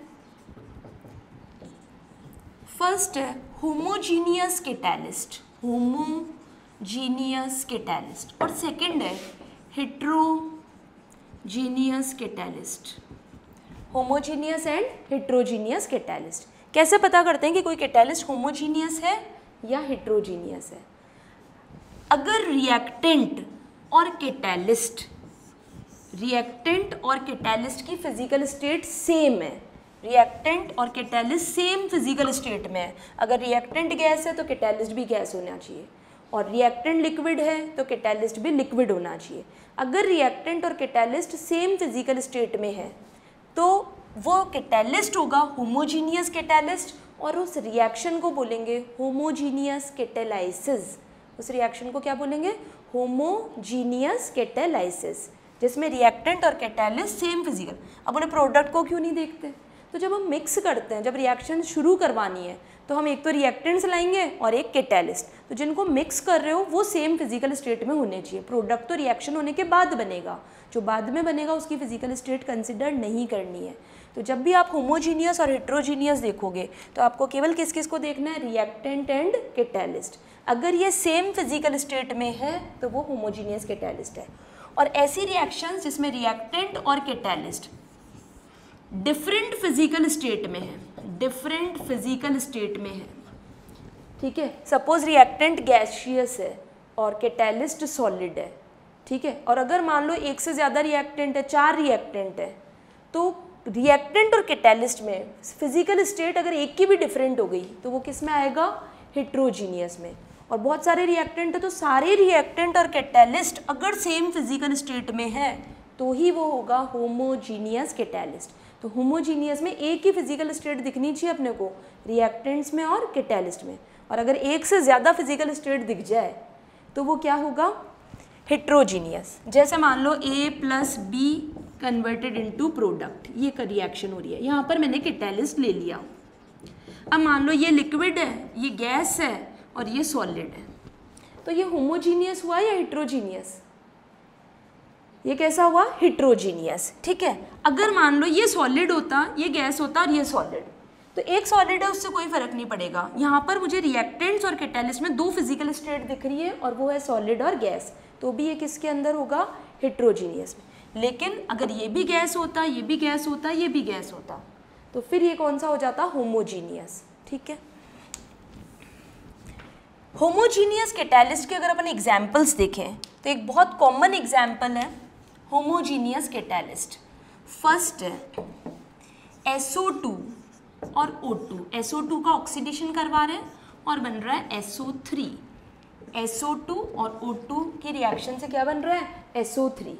फर्स्ट है होमोजीनियस कैटालिस्ट, होमोजीनियस कैटालिस्ट, और सेकंड है heterogeneous catalyst, homogeneous and heterogeneous catalyst. कैसे पता करते हैं कि कोई कैटालिस्ट होमोजीनियस है या हेट्रोजीनियस है? अगर रिएक्टेंट और कैटालिस्ट की फिजिकल स्टेट सेम है, रिएक्टेंट और कैटालिस्ट सेम फिजिकल स्टेट में है। अगर रिएक्टेंट गैस है तो कैटालिस्ट भी गैस होना चाहिए, और रिएक्टेंट लिक्विड है तो कैटालिस्ट भी लिक्विड होना चाहिए। अगर रिएक्टेंट और कैटालिस्ट सेम फिजिकल स्टेट में है तो वो कैटालिस्ट होगा होमोजीनियस कैटालिस्ट, और उस रिएक्शन को बोलेंगे होमोजीनियस कैटालाइसिस। उस रिएक्शन को क्या बोलेंगे? होमोजीनियस कैटालाइसिस, जिसमें रिएक्टेंट और कैटालिस्ट सेम फिजिकल। अब उन्हें प्रोडक्ट को क्यों नहीं देखते? तो जब हम मिक्स करते हैं, जब रिएक्शन शुरू करवानी है, तो हम एक तो रिएक्टेंट्स लाएंगे और एक कैटालिस्ट। तो जिनको मिक्स कर रहे हो वो सेम फिजिकल स्टेट में होने चाहिए। प्रोडक्ट तो रिएक्शन होने के बाद बनेगा, जो बाद में बनेगा उसकी फिजिकल स्टेट कंसिडर नहीं करनी है। तो जब भी आप होमोजीनियस और हेट्रोजीनियस देखोगे तो आपको केवल किस किस को देखना है? Reactant and catalyst. अगर ये सेम फिजिकल स्टेट में है तो वो होमोजीनियस कैटालिस्ट है। और ऐसी रिएक्शंस जिसमें रिएक्टेंट और कैटालिस्ट डिफरेंट फिजिकल स्टेट में है, डिफरेंट फिजिकल स्टेट में है, ठीक है। सपोज रिएक्टेंट गैसियस है और कैटालिस्ट सॉलिड है, ठीक है। और अगर मान लो एक से ज़्यादा रिएक्टेंट है, 4 रिएक्टेंट है, तो रिएक्टेंट और कैटालिस्ट में फिजिकल स्टेट अगर एक की भी डिफरेंट हो गई तो वो किस में आएगा? हेट्रोजीनियस में। और बहुत सारे रिएक्टेंट है तो सारे रिएक्टेंट और कैटालिस्ट अगर सेम फिजिकल स्टेट में है तो ही वो होगा होमोजीनियस कैटालिस्ट। तो होमोजीनियस में एक ही फिजिकल स्टेट दिखनी चाहिए अपने को, रिएक्टेंट्स में और कैटालिस्ट में। और अगर एक से ज़्यादा फिजिकल स्टेट दिख जाए तो वो क्या होगा? हेट्रोजीनियस। जैसे मान लो A + B converted into product, ये रिएक्शन हो रही है, यहाँ पर मैंने कैटालिस्ट ले लिया। अब मान लो ये लिक्विड है, ये गैस है और ये सॉलिड है, तो ये होमोजीनियस हुआ या हेट्रोजीनियस? ये कैसा हुआ? हेट्रोजीनियस, ठीक है। अगर मान लो ये सॉलिड होता, ये गैस होता और ये सॉलिड, तो एक सॉलिड है उससे कोई फर्क नहीं पड़ेगा। यहाँ पर मुझे रिएक्टेंट्स और कैटालिस्ट में 2 फिजिकल स्टेट दिख रही है और वो है सॉलिड और गैस, तो भी ये किसके अंदर होगा? हेट्रोजीनियस में। लेकिन अगर ये भी गैस होता, ये भी गैस होता, ये भी गैस होता, तो फिर ये कौन सा हो जाता? होमोजीनियस, ठीक है। होमोजीनियस कैटालिस्ट के अगर अपन एग्जाम्पल्स देखें तो एक बहुत कॉमन एग्जाम्पल है होमोजीनियस कैटालिस्ट। फर्स्ट है SO2 और O2, SO2 का ऑक्सीडेशन करवा रहे हैं और बन रहा है SO3। SO2 और O2 की रिएक्शन से क्या बन रहा है SO3,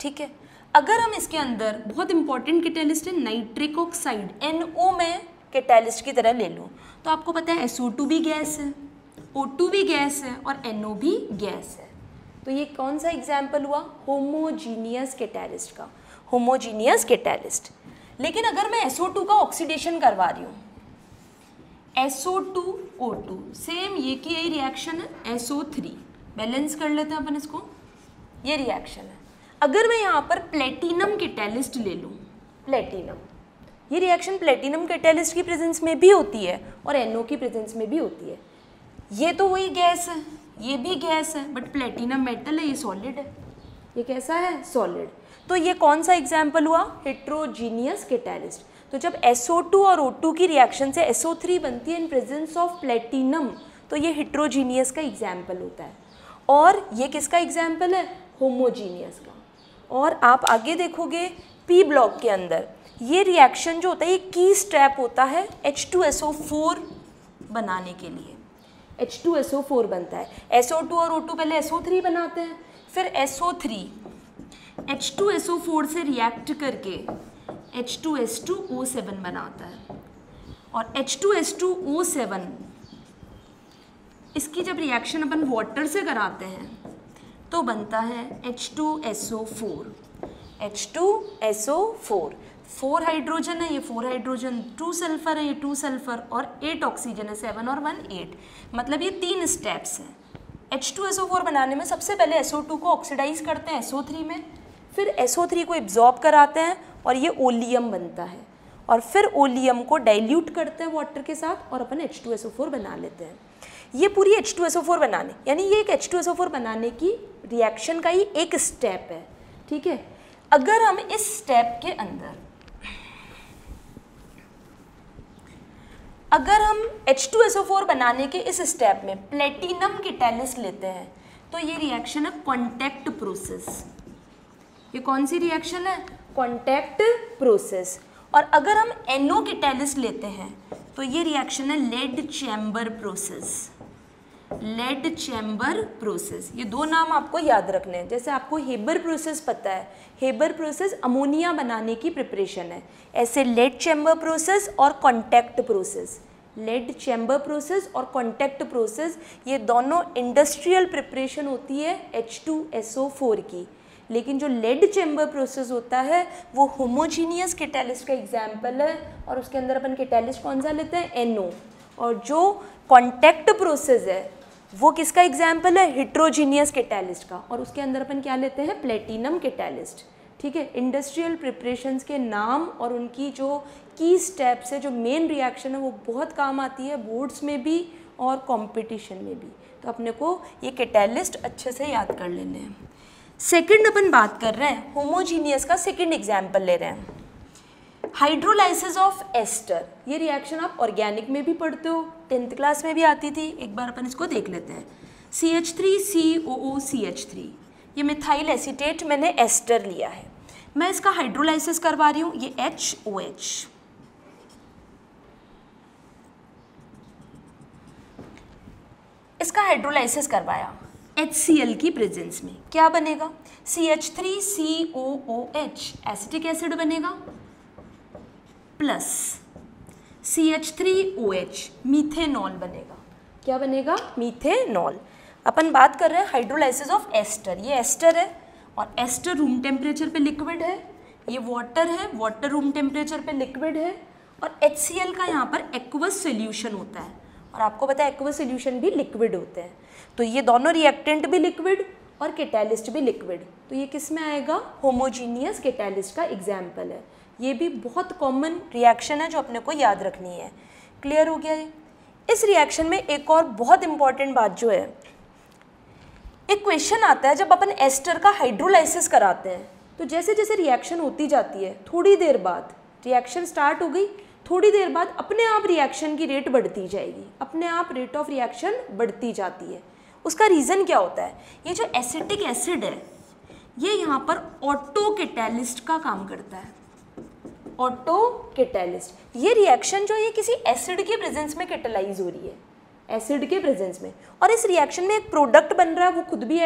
ठीक है। अगर हम इसके अंदर बहुत इंपॉर्टेंट कैटालिस्ट है नाइट्रिक ऑक्साइड NO में कैटालिस्ट की तरह ले लूँ तो आपको पता है SO2 भी गैस है, O2 भी गैस है और NO भी गैस है। तो ये कौन सा एग्जाम्पल हुआ होमोजीनियस कैटालिस्ट का, होमोजीनियस कैटालिस्ट। लेकिन अगर मैं SO2 का ऑक्सीडेशन करवा रही हूँ SO2O2, सेम ये की यही रिएक्शन है SO3, बैलेंस कर लेते हैं अपन इसको, ये रिएक्शन है। अगर मैं यहाँ पर प्लेटिनम कैटालिस्ट ले लूँ, प्लेटिनम, ये रिएक्शन प्लेटिनम कैटालिस्ट की प्रेजेंस में भी होती है और NO की प्रेजेंस में भी होती है। ये तो वही गैस है, ये भी गैस है, बट प्लेटिनम मेटल है, ये सॉलिड है। ये कैसा है सॉलिड। तो ये कौन सा एग्जाम्पल हुआ हेट्रोजीनियस कैटालिस्ट। तो जब SO2 और O2 की रिएक्शन से SO3 बनती है इन प्रेजेंस ऑफ प्लेटिनम तो ये हेट्रोजीनियस का एग्जाम्पल होता है। और ये किसका एग्जाम्पल है होमोजीनियस का। और आप आगे देखोगे P ब्लॉक के अंदर ये रिएक्शन जो होता है ये की स्टेप होता है H2SO4 बनाने के लिए, H2SO4 बनता है। SO2 और O2 पहले SO3 बनाते हैं, फिर SO3 H2SO4 से रिएक्ट करके H2S2O7 बनाता है और H2S2O7 इसकी जब रिएक्शन अपन वाटर से कराते हैं तो बनता है H2SO4, H2SO4, 4 हाइड्रोजन है, ये 4 हाइड्रोजन, 2 सल्फर है, ये 2 सल्फर और 8 ऑक्सीजन है, 7 और 1 8, मतलब ये 3 स्टेप्स हैं। H2SO4 बनाने में सबसे पहले SO2 को ऑक्सीडाइज करते हैं SO3 में, फिर SO3 को एब्जॉर्ब कराते हैं और ये ओलियम बनता है और फिर ओलियम को डाइल्यूट करते हैं वाटर के साथ और अपन H2SO4 बना लेते हैं। ये पूरी H2SO4 बनाने यानी ये एक H2SO4 बनाने की रिएक्शन का ही एक स्टेप है, ठीक है। अगर हम इस स्टेप के अंदर अगर हम H2SO4 बनाने के इस स्टेप में प्लेटिनम कैटालिस्ट लेते हैं तो ये रिएक्शन है कॉन्टैक्ट प्रोसेस। ये कौन सी रिएक्शन है कॉन्टैक्ट प्रोसेस। और अगर हम NO कैटालिस्ट लेते हैं तो ये रिएक्शन है lead chamber process, lead chamber process. ये दो नाम आपको याद रखने हैं। जैसे आपको हेबर प्रोसेस पता है, हेबर प्रोसेस अमोनिया बनाने की प्रिपरेशन है, ऐसे लेड चैम्बर प्रोसेस और contact process, lead chamber process और कॉन्टैक्ट प्रोसेस ये दोनों इंडस्ट्रियल प्रिपरेशन होती है H2SO4 की। लेकिन जो लेड चैम्बर प्रोसेस होता है वो होमोजीनियस कैटालिस्ट का एग्जाम्पल है और उसके अंदर अपन कैटालिस्ट कौन सा लेते हैं NO। और जो कॉन्टैक्ट प्रोसेस है वो किसका एग्जाम्पल है हेट्रोजीनियस कैटालिस्ट का और उसके अंदर अपन क्या लेते हैं प्लेटिनम कैटालिस्ट, ठीक है। इंडस्ट्रियल प्रिपरेशंस के नाम और उनकी जो की स्टेप्स है, जो मेन रिएक्शन है वो बहुत काम आती है बोर्ड्स में भी और कंपटीशन में भी। तो अपने को ये कैटालिस्ट अच्छे से याद कर लेने हैं। सेकंड अपन बात कर रहे हैं होमोजीनियस का, सेकंड एग्जाम्पल ले रहे हैं हाइड्रोलाइसिस ऑफ एस्टर। ये रिएक्शन आप ऑर्गेनिक में भी पढ़ते हो, 10th क्लास में भी आती थी। एक बार अपन इसको देख लेते हैं। CH3COOCH3 ये मिथाइल एसीटेट मैंने एस्टर लिया है, मैं इसका हाइड्रोलाइसिस करवा रही हूँ। ये HOH, इसका हाइड्रोलाइसिस करवाया HCl की प्रेजेंस में, क्या बनेगा CH3COOH एसिटिक एसिड बनेगा प्लस CH3OH मीथेनॉल बनेगा। क्या बनेगा मीथेनॉल। अपन बात कर रहे हैं हाइड्रोलाइसिस ऑफ एस्टर। ये एस्टर है और एस्टर रूम टेम्परेचर पे लिक्विड है, ये वाटर है, वाटर रूम टेम्परेचर पे लिक्विड है और HCl का यहाँ पर एक्वस सोल्यूशन होता है और आपको पता है एक्वस सोल्यूशन भी लिक्विड होते हैं। तो ये दोनों रिएक्टेंट भी लिक्विड और कैटालिस्ट भी लिक्विड, तो ये किस में आएगा होमोजीनियस कैटालिस्ट का एग्जाम्पल है। ये भी बहुत कॉमन रिएक्शन है जो अपने को याद रखनी है। क्लियर हो गया है। इस रिएक्शन में एक और बहुत इंपॉर्टेंट बात जो है, एक क्वेश्चन आता है जब अपन एस्टर का हाइड्रोलाइसिस कराते हैं तो जैसे जैसे रिएक्शन होती जाती है थोड़ी देर बाद रिएक्शन स्टार्ट हो गई, थोड़ी देर बाद अपने आप रिएक्शन की रेट बढ़ती जाएगी, अपने आप रेट ऑफ रिएक्शन बढ़ती जाती है। उसका रीज़न क्या होता है, ये जो एसिटिक एसिड है ये यहाँ पर ऑटो कैटालिस्ट का काम करता है। ऑटो कैटालिस्ट, ये रिएक्शन जो ये किसी एसिड के प्रेजेंस में कैटालाइज हो रही है, एसिड के प्रेजेंस में, और इस रिएक्शन में एक प्रोडक्ट बन रहा है, वो खुद भी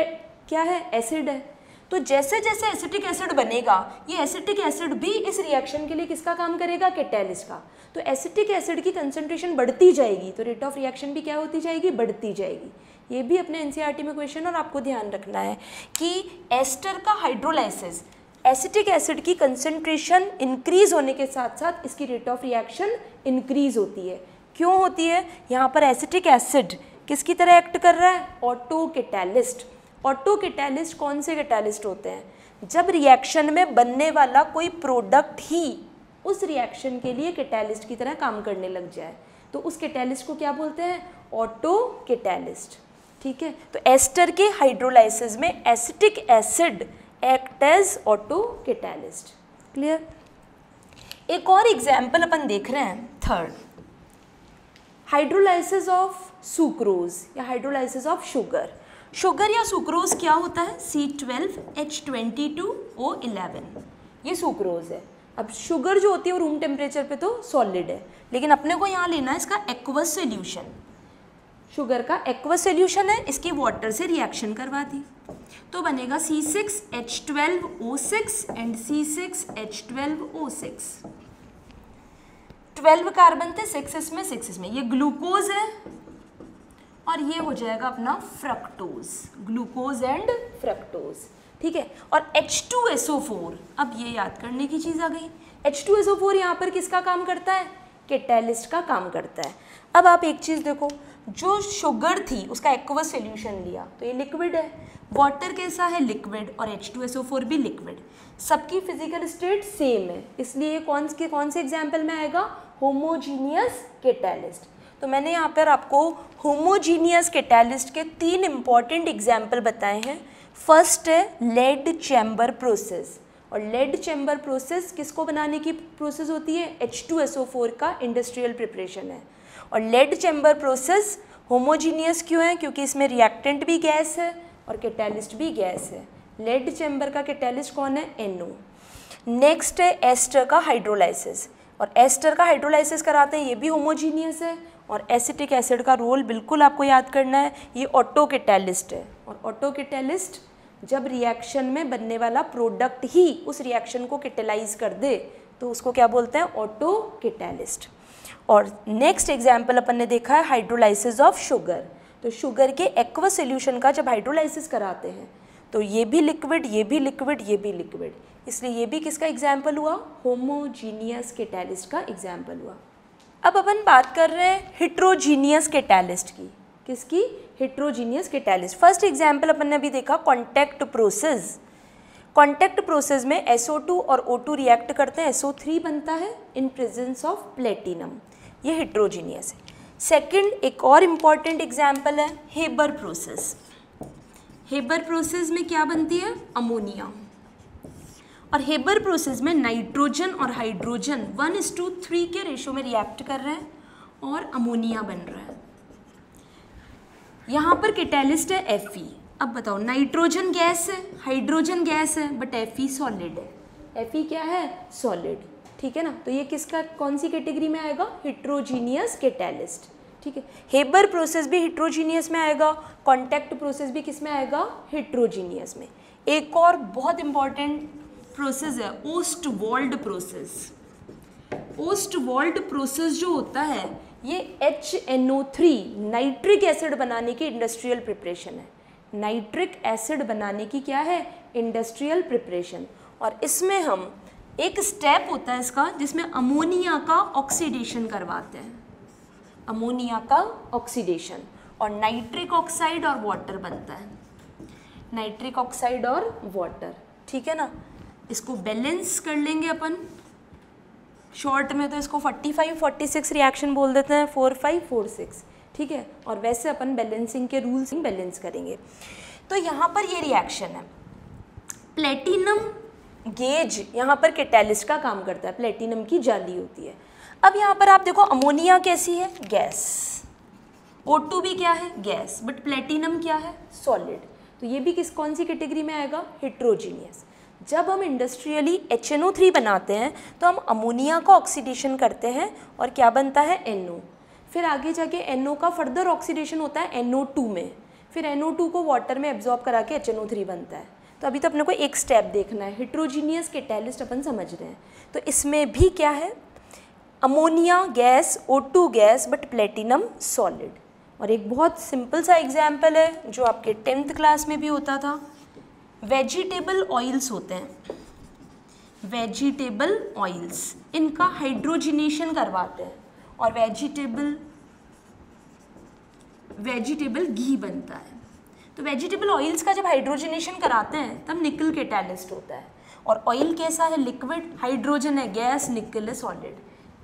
क्या है, एसिड है। तो जैसे जैसे एसिटिक एसिड बनेगा ये एसिटिक एसिड भी इस रिएक्शन के लिए किसका काम करेगा, कैटालिस्ट का। तो एसिटिक एसिड की कंसंट्रेशन बढ़ती जाएगी तो रेट ऑफ रिएक्शन भी क्या होती जाएगी, बढ़ती जाएगी। ये भी अपने एनसीईआरटी में क्वेश्चन, और आपको ध्यान रखना है कि एस्टर का हाइड्रोलाइसिस, एसिटिक एसिड की कंसंट्रेशन इंक्रीज होने के साथ साथ इसकी रेट ऑफ रिएक्शन इंक्रीज होती है। क्यों होती है, यहाँ पर एसिटिक एसिड किसकी तरह एक्ट कर रहा है, ऑटो कैटालिस्ट। ऑटो कैटालिस्ट कौन से कैटालिस्ट होते हैं, जब रिएक्शन में बनने वाला कोई प्रोडक्ट ही उस रिएक्शन के लिए कैटालिस्ट की तरह काम करने लग जाए तो उस कैटालिस्ट को क्या बोलते हैं, ऑटो कैटालिस्ट। ठीक है, तो एस्टर के हाइड्रोलाइसिस में acetic acid act as auto catalyst. Clear. एक और एग्जाम्पल अपन देख रहे हैं, थर्ड, हाइड्रोलाइसिस ऑफ सुक्रोज या हाइड्रोलाइसिस ऑफ शुगर। शुगर या सुक्रोज क्या होता है, C12H22O11, ये सुक्रोज है। अब शुगर जो होती है वो रूम टेम्परेचर पे तो सॉलिड है, लेकिन अपने को यहाँ लेना है इसका एक्वस सोल्यूशन। शुगर का एक्वस सोल्यूशन है, इसकी वाटर से रिएक्शन करवा दी तो बनेगा C6H12O6 एंड C6H12O6। 12 कार्बन थे, 6 इसमें 6 इसमें, ये ग्लूकोज है और ये हो जाएगा अपना फ्रक्टोज, ग्लूकोज एंड फ्रक्टोज। ठीक है, और H2SO4, अब ये याद करने की चीज़ आ गई, H2SO4 यहाँ पर किसका काम करता है, कैटालिस्ट का काम करता है। अब आप एक चीज़ देखो, जो शुगर थी उसका एक्वस सॉल्यूशन लिया तो ये लिक्विड है, वाटर कैसा है, लिक्विड, और H2SO4 भी लिक्विड, सबकी फिजिकल स्टेट सेम है, इसलिए कौन से एग्जाम्पल में आएगा, होमोजीनियस कैटालिस्ट। तो मैंने यहाँ पर आपको होमोजीनियस कैटालिस्ट के 3 इंपॉर्टेंट एग्जाम्पल बताए हैं। फर्स्ट है लेड चैम्बर प्रोसेस, और लेड चैम्बर प्रोसेस किसको बनाने की प्रोसेस होती है, H2SO4 का इंडस्ट्रियल प्रिपरेशन है। और लेड चैम्बर प्रोसेस होमोजीनियस क्यों है, क्योंकि इसमें रिएक्टेंट भी गैस है और कैटालिस्ट भी गैस है। लेड चैम्बर का कैटालिस्ट कौन है, NO। नेक्स्ट है एस्टर का हाइड्रोलाइसिस, और एस्टर का हाइड्रोलाइसिस कराते हैं, ये भी होमोजीनियस है। और एसिटिक एसिड का रोल बिल्कुल आपको याद करना है, ये ऑटो कैटालिस्ट है, और ऑटो कैटालिस्ट जब रिएक्शन में बनने वाला प्रोडक्ट ही उस रिएक्शन को कैटेलाइज कर दे तो उसको क्या बोलते हैं, ऑटो कैटालिस्ट। और नेक्स्ट एग्जाम्पल अपन ने देखा है हाइड्रोलाइसिस ऑफ शुगर। तो शुगर के एक्वस सॉल्यूशन का जब हाइड्रोलाइसिस कराते हैं तो ये भी लिक्विड, ये भी लिक्विड, ये भी लिक्विड, इसलिए ये भी किसका एग्जाम्पल हुआ, होमोजीनियस कैटालिस्ट का एग्जाम्पल हुआ। अब अपन बात कर रहे हैं हिट्रोजीनियस कैटालिस्ट की, किसकी, हिट्रोजीनियस कैटालिस्ट। फर्स्ट एग्जाम्पल अपन ने अभी देखा कॉन्टैक्ट प्रोसेस। कॉन्टैक्ट प्रोसेस में SO2 और O2 रिएक्ट करते हैं, SO3 बनता है इन प्रेजेंस ऑफ प्लेटिनम, ये हिट्रोजीनियस है। सेकंड एक और इम्पॉर्टेंट एग्जाम्पल है हेबर प्रोसेस। हेबर प्रोसेस में क्या बनती है, अमोनिया, और हेबर प्रोसेस में नाइट्रोजन और हाइड्रोजन 1:3 के रेशो में रिएक्ट कर रहे हैं और अमोनिया बन रहा है। यहाँ पर कैटालिस्ट है Fe। अब बताओ, नाइट्रोजन गैस है, हाइड्रोजन गैस है, बट Fe सॉलिड है। Fe क्या है, सॉलिड। ठीक है ना, तो ये किसका, कौन सी कैटेगरी में आएगा, हिट्रोजीनियस कैटालिस्ट। ठीक है, हेबर प्रोसेस भी हिट्रोजीनियस में आएगा, कॉन्टैक्ट प्रोसेस भी किस में आएगा, हिट्रोजीनियस में। एक और बहुत इंपॉर्टेंट प्रोसेस है ओस्टवाल्ड प्रोसेस। ओस्टवाल्ड प्रोसेस जो होता है ये HNO3 नाइट्रिक एसिड बनाने की इंडस्ट्रियल प्रिपरेशन है। नाइट्रिक एसिड बनाने की क्या है, इंडस्ट्रियल प्रिपरेशन। और इसमें हम एक स्टेप होता है इसका जिसमें अमोनिया का ऑक्सीडेशन करवाते हैं, अमोनिया का ऑक्सीडेशन, और नाइट्रिक ऑक्साइड और वाटर बनता है, नाइट्रिक ऑक्साइड और वाटर। ठीक है ना, इसको बैलेंस कर लेंगे अपन, शॉर्ट में तो इसको 45-46 रिएक्शन बोल देते हैं, 4-5-4-6। ठीक है, और वैसे अपन बैलेंसिंग के रूल्स बैलेंस करेंगे। तो यहाँ पर ये रिएक्शन है, प्लेटिनम गेज यहाँ पर कैटालिस्ट का काम करता है, प्लेटिनम की जाली होती है। अब यहाँ पर आप देखो अमोनिया कैसी है, गैस, O2 भी क्या है, गैस, बट प्लेटिनम क्या है, सॉलिड। तो ये भी कौन सी कैटेगरी में आएगा, हेट्रोजीनियस। जब हम इंडस्ट्रियली HNO3 बनाते हैं तो हम अमोनिया का ऑक्सीडेशन करते हैं और क्या बनता है, NO। फिर आगे जाके NO का फर्दर ऑक्सीडेशन होता है NO2 में, फिर NO2 को वाटर में एब्जॉर्ब करा के HNO3 बनता है। तो अभी तो अपने को एक स्टेप देखना है, हेट्रोजीनियस कैटालिस्ट अपन समझ रहे हैं। तो इसमें भी क्या है, ammonia gas, O2 gas, but platinum solid. और एक बहुत सिंपल सा एग्जाम्पल है जो आपके 10th क्लास में भी होता था, वेजिटेबल ऑयल्स होते हैं, वेजिटेबल ऑयल्स, इनका हाइड्रोजिनेशन करवाते हैं और वेजिटेबल घी बनता है। तो वेजिटेबल ऑयल्स का जब हाइड्रोजनेशन कराते हैं तब निकल कैटालिस्ट होता है। और ऑयल कैसा है, लिक्विड, हाइड्रोजन है गैस, निकल है सॉलिड।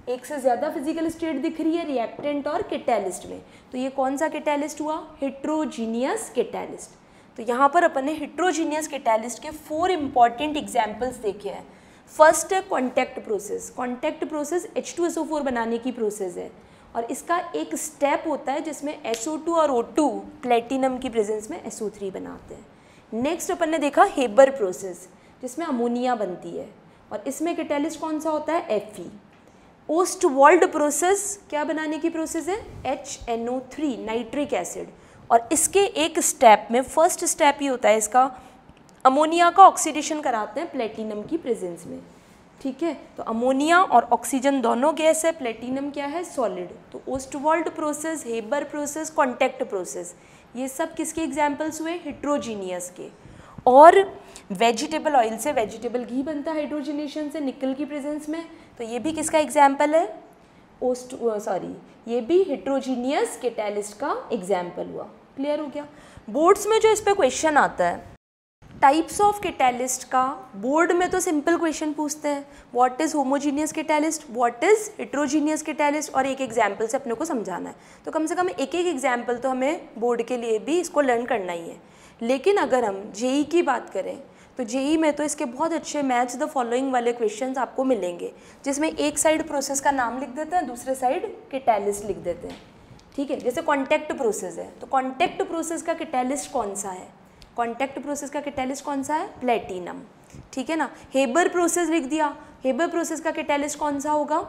एक से ज़्यादा फिजिकल स्टेट दिख रही है रिएक्टेंट और कैटालिस्ट में, तो ये कौन सा कैटालिस्ट हुआ, हेट्रोजीनियस कैटालिस्ट। तो यहाँ पर अपन ने हेट्रोजीनियस कैटालिस्ट के 4 इंपॉर्टेंट एग्जाम्पल्स देखे हैं। फर्स्ट है contact process. Contact process H2SO4 बनाने की प्रोसेस है और इसका एक स्टेप होता है जिसमें SO2 और O2 प्लेटिनम की प्रेजेंस में SO3 बनाते हैं। नेक्स्ट अपन ने देखा हेबर प्रोसेस जिसमें अमोनिया बनती है और इसमें कैटालिस्ट कौन सा होता है, Fe। ओस्टवाल्ड प्रोसेस क्या बनाने की प्रोसेस है, HNO3 नाइट्रिक एसिड। और इसके एक स्टेप में फर्स्ट स्टेप ही होता है इसका, अमोनिया का ऑक्सीडेशन कराते हैं प्लेटिनम की प्रेजेंस में। ठीक है, तो अमोनिया और ऑक्सीजन दोनों गैस है, प्लेटिनम क्या है, सॉलिड। तो Ostwald process, Haber process, contact process, ये सब किसके एग्जाम्पल्स हुए, हेट्रोजीनियस के। और वेजिटेबल ऑयल से वेजिटेबल घी बनता है हाइड्रोजनेशन से निकल की प्रेजेंस में, तो ये भी किसका एग्जाम्पल है, ये भी हेट्रोजीनियस कैटालिस्ट का एग्जाम्पल हुआ। क्लियर हो गया। बोर्ड्स में जो इस पर क्वेश्चन आता है टाइप्स ऑफ कैटालिस्ट का, बोर्ड में तो सिंपल क्वेश्चन पूछते हैं, what is homogeneous catalyst, what is heterogeneous catalyst, और एक एग्जाम्पल से अपने को समझाना है। तो कम से कम एक एक एग्जाम्पल तो हमें बोर्ड के लिए भी इसको लर्न करना ही है। लेकिन अगर हम जेई की बात करें तो जेई में तो इसके बहुत अच्छे मैच द फॉलोइंग वाले क्वेश्चंस आपको मिलेंगे, जिसमें एक साइड प्रोसेस का नाम लिख देते हैं, दूसरे साइड कैटालिस्ट लिख देते हैं। ठीक है, जैसे कॉन्टैक्ट प्रोसेस है तो कॉन्टैक्ट प्रोसेस का कैटालिस्ट कौन सा है, कॉन्टैक्ट प्रोसेस का कैटालिस्ट कौन सा है, प्लेटिनम। ठीक है ना। हेबर प्रोसेस लिख दिया, हेबर प्रोसेस का कैटालिस्ट कौन सा होगा,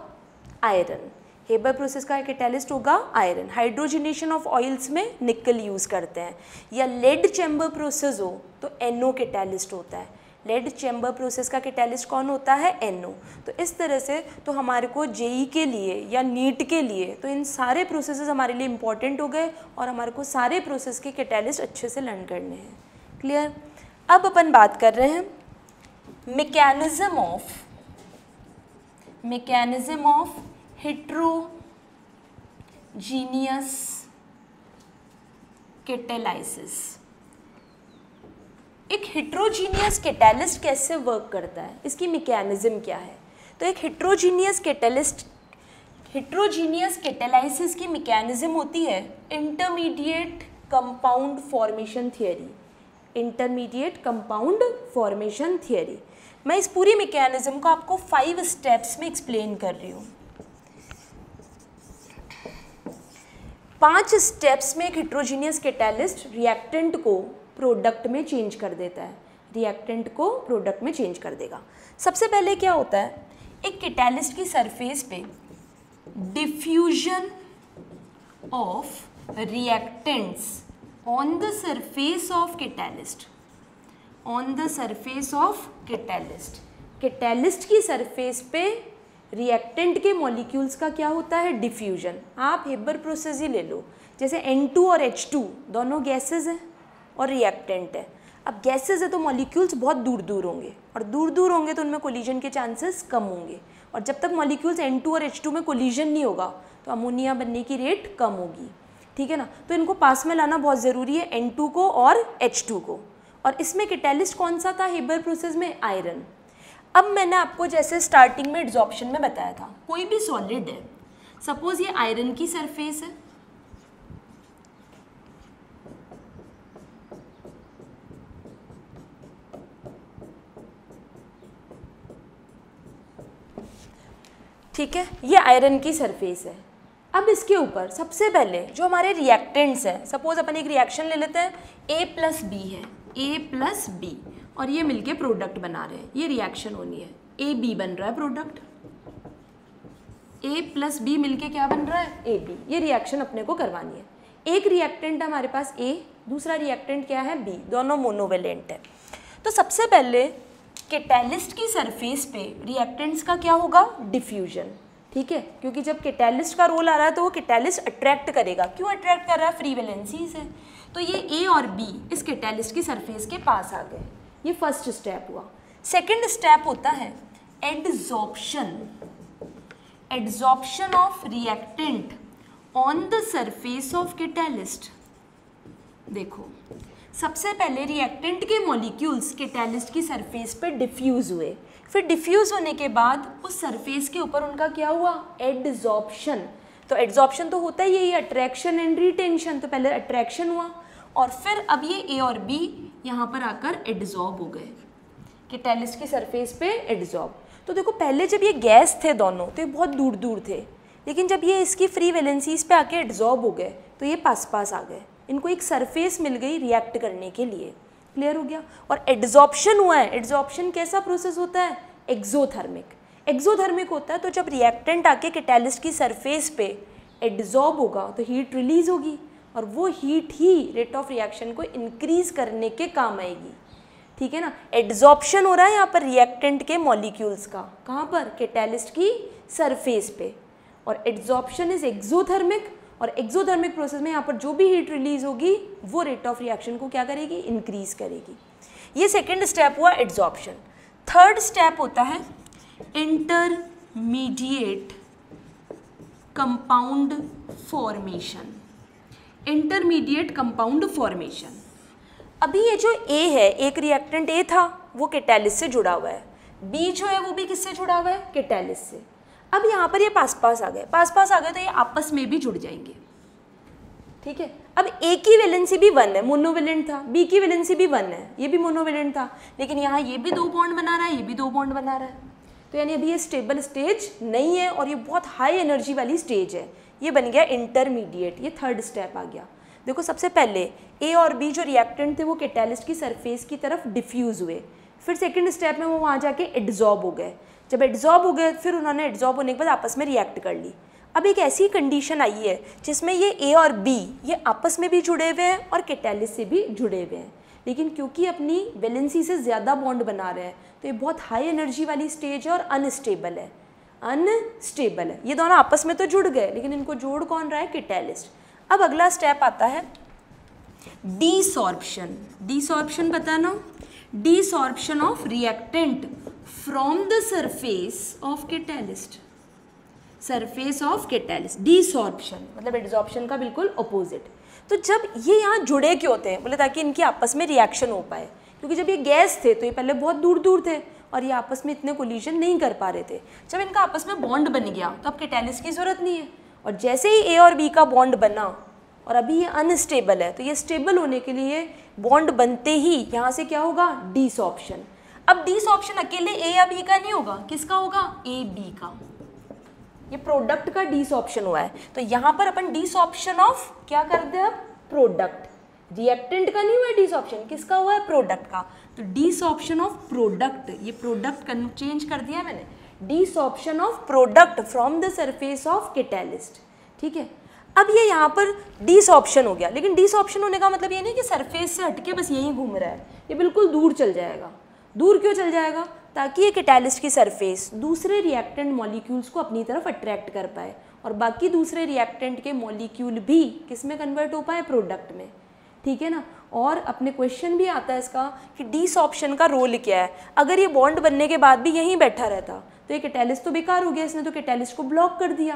आयरन। हेबर प्रोसेस का कैटालिस्ट होगा आयरन। हाइड्रोजनेशन ऑफ ऑयल्स में निकल यूज़ करते हैं। या लेड चैम्बर प्रोसेस हो तो NO कैटालिस्ट होता है। लेड चैम्बर प्रोसेस का कैटालिस्ट कौन होता है, NO। तो इस तरह से तो हमारे को जेई के लिए या नीट के लिए तो इन सारे प्रोसेसेस हमारे लिए इंपॉर्टेंट हो गए और हमारे को सारे प्रोसेस के कैटालिस्ट अच्छे से लर्न करने हैं। क्लियर। अब अपन बात कर रहे हैं मैकेनिज्म ऑफ हेट्रोजीनियस कैटालिसिस। एक हेट्रोजीनियस कैटालिस्ट कैसे वर्क करता है, इसकी मैकेनिज्म क्या है। तो एक हेट्रोजीनियस कैटालिसिस की मैकेनिज्म होती है intermediate compound formation theory. Intermediate compound formation theory. मैं इस पूरी मैकेनिज्म को आपको 5 स्टेप्स में एक्सप्लेन कर रही हूँ। 5 स्टेप्स में एक हेट्रोजीनियस कैटालिस्ट रिएक्टेंट को प्रोडक्ट में चेंज कर देता है, रिएक्टेंट को प्रोडक्ट में चेंज कर देगा। सबसे पहले क्या होता है, एक कैटालिस्ट की सरफेस पे diffusion of reactants on the surface of catalyst, catalyst की सरफेस पे रिएक्टेंट के मॉलिक्यूल्स का क्या होता है, डिफ्यूजन। आप हेबर प्रोसेस ही ले लो, जैसे N2 और H2 दोनों गैसेज हैं और रिएक्टेंट है। अब गैसेज है तो मॉलिक्यूल्स बहुत दूर दूर होंगे और दूर दूर होंगे तो उनमें कोलिजन के चांसेस कम होंगे, और जब तक मॉलिक्यूल्स N2 और H2 में कोलिजन नहीं होगा तो अमोनिया बनने की रेट कम होगी। ठीक है ना। तो इनको पास में लाना बहुत ज़रूरी है, N2 को और H2 को। और इसमें कैटालिस्ट कौन सा था हेबर प्रोसेस में, आयरन। अब मैंने आपको जैसे स्टार्टिंग में एड्सॉर्प्शन में बताया था, कोई भी सॉलिड है, सपोज ये आयरन की सरफेस है, ठीक है, ये आयरन की सरफेस है। अब इसके ऊपर सबसे पहले जो हमारे रिएक्टेंट्स हैं, सपोज अपन एक रिएक्शन ले लेते हैं, A+B है, A+B, और ये मिलके प्रोडक्ट बना रहे हैं, ये रिएक्शन होनी है, AB बन रहा है प्रोडक्ट, A+B मिलके क्या बन रहा है, AB। ये रिएक्शन अपने को करवानी है। एक रिएक्टेंट है हमारे पास A, दूसरा रिएक्टेंट क्या है, B, दोनों मोनोवेलेंट है। तो सबसे पहले कैटालिस्ट की सरफेस पे रिएक्टेंट्स का क्या होगा, डिफ्यूजन, ठीक है, क्योंकि जब कैटालिस्ट का रोल आ रहा है तो वो कैटालिस्ट अट्रैक्ट करेगा। क्यों अट्रैक्ट कर रहा है, फ्री वैलेंसीज है। तो ये A और B इस कैटालिस्ट की सरफेस के पास आ गए, ये फर्स्ट स्टेप हुआ। सेकंड स्टेप होता है adsorption, adsorption of reactant on the surface of catalyst. देखो सबसे पहले रिएक्टेंट के मॉलिक्यूल्स कैटालिस्ट की सरफेस पे डिफ्यूज हुए, फिर डिफ्यूज होने के बाद उस सरफेस के ऊपर उनका क्या हुआ, एडजॉर्प्शन। तो एडजॉर्प्शन तो होता ही है, अट्रैक्शन एंड रिटेंशन। तो पहले अट्रैक्शन हुआ और फिर अब ये A और B यहाँ पर आकर एडजॉर्ब हो गए, कैटालिस्ट की सरफेस पे एडजॉर्ब। तो देखो पहले जब ये गैस थे दोनों तो ये बहुत दूर दूर थे, लेकिन जब ये इसकी फ्री वैलेंसीज पे आके एडजॉर्ब हो गए तो ये पास पास आ गए, इनको एक सरफेस मिल गई रिएक्ट करने के लिए। क्लियर हो गया। और एडजॉर्प्शन हुआ है, एडजॉर्प्शन कैसा प्रोसेस होता है, एक्सोथर्मिक। एक्सोथर्मिक होता है तो जब रिएक्टेंट आके कैटालिस्ट की सरफेस पे एडजॉर्ब होगा तो हीट रिलीज होगी, और वो heat he rate of reaction को इंक्रीज करने के काम आएगी, ठीक है ना। एडजॉर्प्शन हो रहा है यहाँ पर रिएक्टेंट के मॉलिक्यूल्स का, कहाँ पर, कैटालिस्ट की सरफेस पे, और एडजॉर्प्शन इज एक्सोथर्मिक। और एक्सोथर्मिक प्रोसेस में यहाँ पर जो भी हीट रिलीज होगी वो रेट ऑफ रिएक्शन को क्या करेगी, इंक्रीज करेगी। ये सेकेंड स्टेप हुआ एडजॉर्प्शन। थर्ड स्टेप होता है intermediate compound formation, intermediate compound formation. अभी ये जो A है, एक रिएक्टेंट A था वो कैटालिस्ट से जुड़ा हुआ है, B जो है वो भी किससे जुड़ा हुआ है, कैटालिस्ट से। अब यहाँ पर ये पास पास आ गए, पास पास आ गए तो ये आपस में भी जुड़ जाएंगे, ठीक है। अब A की वैलेंसी भी 1 है, मोनोवेलेंट था, B की वैलेंसी भी 1 है, ये भी मोनोवेलेंट था, लेकिन यहाँ ये भी 2 बॉन्ड बना रहा है, ये भी 2 बॉन्ड बना रहा है। तो यानी अभी ये स्टेबल स्टेज नहीं है और ये बहुत हाई एनर्जी वाली स्टेज है, ये बन गया इंटरमीडिएट। ये थर्ड स्टेप आ गया। देखो सबसे पहले A और B जो रिएक्टेंट थे वो कैटालिस्ट की सरफेस की तरफ डिफ्यूज हुए, फिर सेकंड स्टेप में वो वहाँ जाके एडजॉर्ब हो गए। जब एडजॉर्ब हो गए फिर उन्होंने एडजॉर्ब होने के बाद आपस में रिएक्ट कर ली। अब एक ऐसी कंडीशन आई है जिसमें ये A और B ये आपस में भी जुड़े हुए हैं और कैटालिस्ट से भी जुड़े हुए हैं, लेकिन क्योंकि अपनी वैलेंसी से ज़्यादा बॉन्ड बना रहे हैं तो ये बहुत हाई एनर्जी वाली स्टेज है और अनस्टेबल है, अनस्टेबल है। ये दोनों आपस में तो जुड़ गए लेकिन इनको जोड़ कौन रहा है, कैटालिस्ट। अब अगला स्टेप आता है डीसॉर्प्शन। डीसॉर्प्शन पता ना, desorption of reactant from the surface of catalyst, surface of catalyst. Desorption मतलब एडजॉर्प्शन का बिल्कुल अपोजिट। तो जब ये यहाँ जुड़े क्यों होते हैं, बोले ताकि इनकी आपस में रिएक्शन हो पाए, क्योंकि जब ये गैस थे तो ये पहले बहुत दूर दूर थे और ये आपस में इतने कोलिजन नहीं कर पा रहे थे। जब इनका आपस में बॉन्ड बन गया तो अब कैटालिस्ट की ज़रूरत नहीं है, और जैसे ही A और B का बॉन्ड बना और अभी ये अनस्टेबल है तो ये स्टेबल होने के लिए बॉन्ड बनते ही यहाँ से क्या होगा, डीसॉर्प्शन। अब डीसॉर्प्शन अकेले A या B का नहीं होगा, किसका होगा, A B का। ये प्रोडक्ट का डीसॉर्प्शन हुआ है तो यहाँ पर अपन डीसॉर्प्शन ऑफ क्या करते हैं, अब प्रोडक्ट। रिएक्टेंट का नहीं हुआ है डीसॉर्प्शन, किसका हुआ है, प्रोडक्ट का। तो डीसॉर्प्शन ऑफ प्रोडक्ट, ये प्रोडक्ट चेंज कर दिया मैंने, desorption of product from the surface of catalyst, ठीक है। अब ये यहाँ पर डीसॉर्प्शन हो गया, लेकिन डीसॉर्प्शन होने का मतलब ये नहीं कि सरफेस से हटके बस यहीं घूम रहा है, ये बिल्कुल दूर चल जाएगा। दूर क्यों चल जाएगा, ताकि ये कैटालिस्ट की सरफेस दूसरे रिएक्टेंट मॉलिक्यूल्स को अपनी तरफ अट्रैक्ट कर पाए और बाकी दूसरे रिएक्टेंट के मॉलिक्यूल भी किस में कन्वर्ट हो पाए, प्रोडक्ट में, ठीक है ना। और अपने क्वेश्चन भी आता है इसका कि डीसॉर्प्शन का रोल क्या है। अगर ये बॉन्ड बनने के बाद भी यहीं बैठा रहता तो ये कैटालिस्ट तो बेकार हो गया, इसने तो कैटालिस्ट को ब्लॉक कर दिया,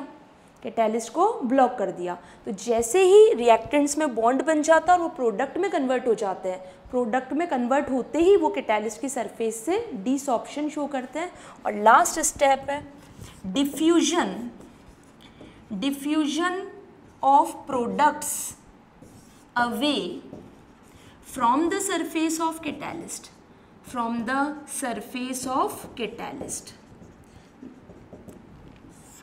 कैटालिस्ट को ब्लॉक कर दिया। तो जैसे ही रिएक्टेंट्स में बॉन्ड बन जाता और वो प्रोडक्ट में कन्वर्ट हो जाते हैं, प्रोडक्ट में कन्वर्ट होते ही वो कैटालिस्ट की सरफेस से डीसॉर्प्शन शो करते हैं। और लास्ट स्टेप है diffusion, diffusion of products away from the surface of catalyst, from the surface of catalyst.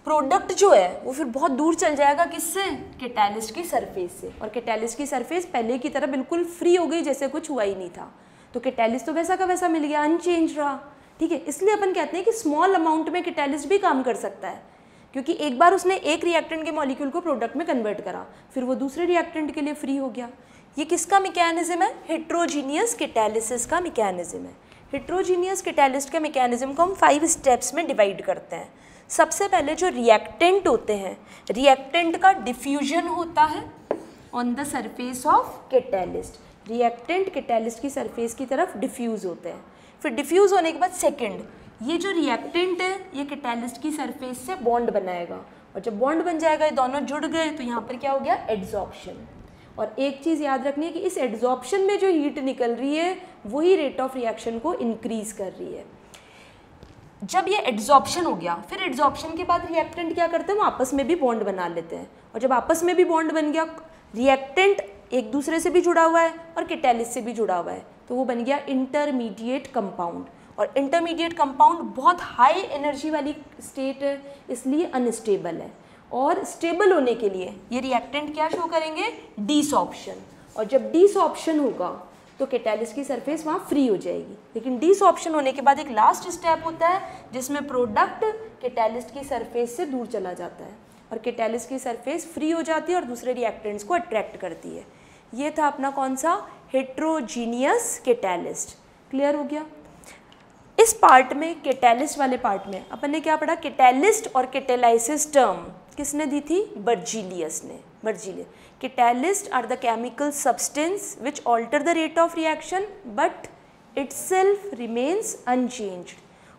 Product जो है वो फिर बहुत दूर चल जाएगा किससे, कैटालिस्ट की सरफेस से, और कैटालिस्ट की सरफेस पहले की तरह बिल्कुल फ्री हो गई जैसे कुछ हुआ ही नहीं था, तो कैटालिस्ट तो वैसा का वैसा मिल गया, अनचेंज रहा। ठीक है, इसलिए अपन कहते हैं कि स्मॉल अमाउंट में कैटालिस्ट भी काम कर सकता है, क्योंकि एक बार उसने एक रिएक्टेंट के मॉलिक्यूल को प्रोडक्ट में कन्वर्ट करा, फिर वो दूसरे रिएक्टेंट के लिए फ्री हो गया। ये किसका मैकेनिज्म है, हेट्रोजीनियस कैटालिसिस का मैकेनिज्म है। हेट्रोजीनियस कैटालिस्ट का मैकेनिज्म को हम 5 स्टेप्स में डिवाइड करते हैं। सबसे पहले जो रिएक्टेंट होते हैं, रिएक्टेंट का डिफ्यूजन होता है on the surface of catalyst, reactant catalyst की सरफेस की तरफ डिफ्यूज होते हैं। फिर डिफ्यूज होने के बाद सेकेंड, ये जो रिएक्टेंट है ये कैटालिस्ट की सरफेस से बॉन्ड बनाएगा, और जब बॉन्ड बन जाएगा ये दोनों जुड़ गए तो यहाँ पर क्या हो गया, एड्सॉर्प्शन। और एक चीज़ याद रखनी है कि इस एड्सॉर्प्शन में जो हीट निकल रही है वही रेट ऑफ रिएक्शन को इंक्रीज कर रही है। जब ये एड्सॉर्प्शन हो गया, फिर एड्सॉर्प्शन के बाद रिएक्टेंट क्या करते हैं, वो आपस में भी बॉन्ड बना लेते हैं, और जब आपस में भी बॉन्ड बन गया, रिएक्टेंट एक दूसरे से भी जुड़ा हुआ है और कैटालिस्ट से भी जुड़ा हुआ है, तो वो बन गया इंटरमीडिएट कंपाउंड। और इंटरमीडिएट कंपाउंड बहुत हाई एनर्जी वाली स्टेट है, इसलिए अनस्टेबल है, और स्टेबल होने के लिए ये रिएक्टेंट क्या शो करेंगे, डिसॉर्प्शन। और जब डिसॉर्प्शन होगा तो कैटालिस्ट की सरफेस वहाँ फ्री हो जाएगी। लेकिन डिसऑप्शन होने के बाद एक लास्ट स्टेप होता है जिसमें प्रोडक्ट कैटालिस्ट की सरफेस से दूर चला जाता है और कैटालिस्ट की सरफेस फ्री हो जाती है और दूसरे रिएक्टेंट्स को अट्रैक्ट करती है। ये था अपना कौन सा, हेट्रोजीनियस कैटालिस्ट। क्लियर हो गया। इस पार्ट में, कैटालिस्ट वाले पार्ट में अपन ने क्या पढ़ा, कैटालिस्ट और कैटालाइसिस टर्म किसने दी थी, बर्जीलियस ने। Berzelius, catalyst are the chemical substance which alter the rate of reaction but itself remains unchanged.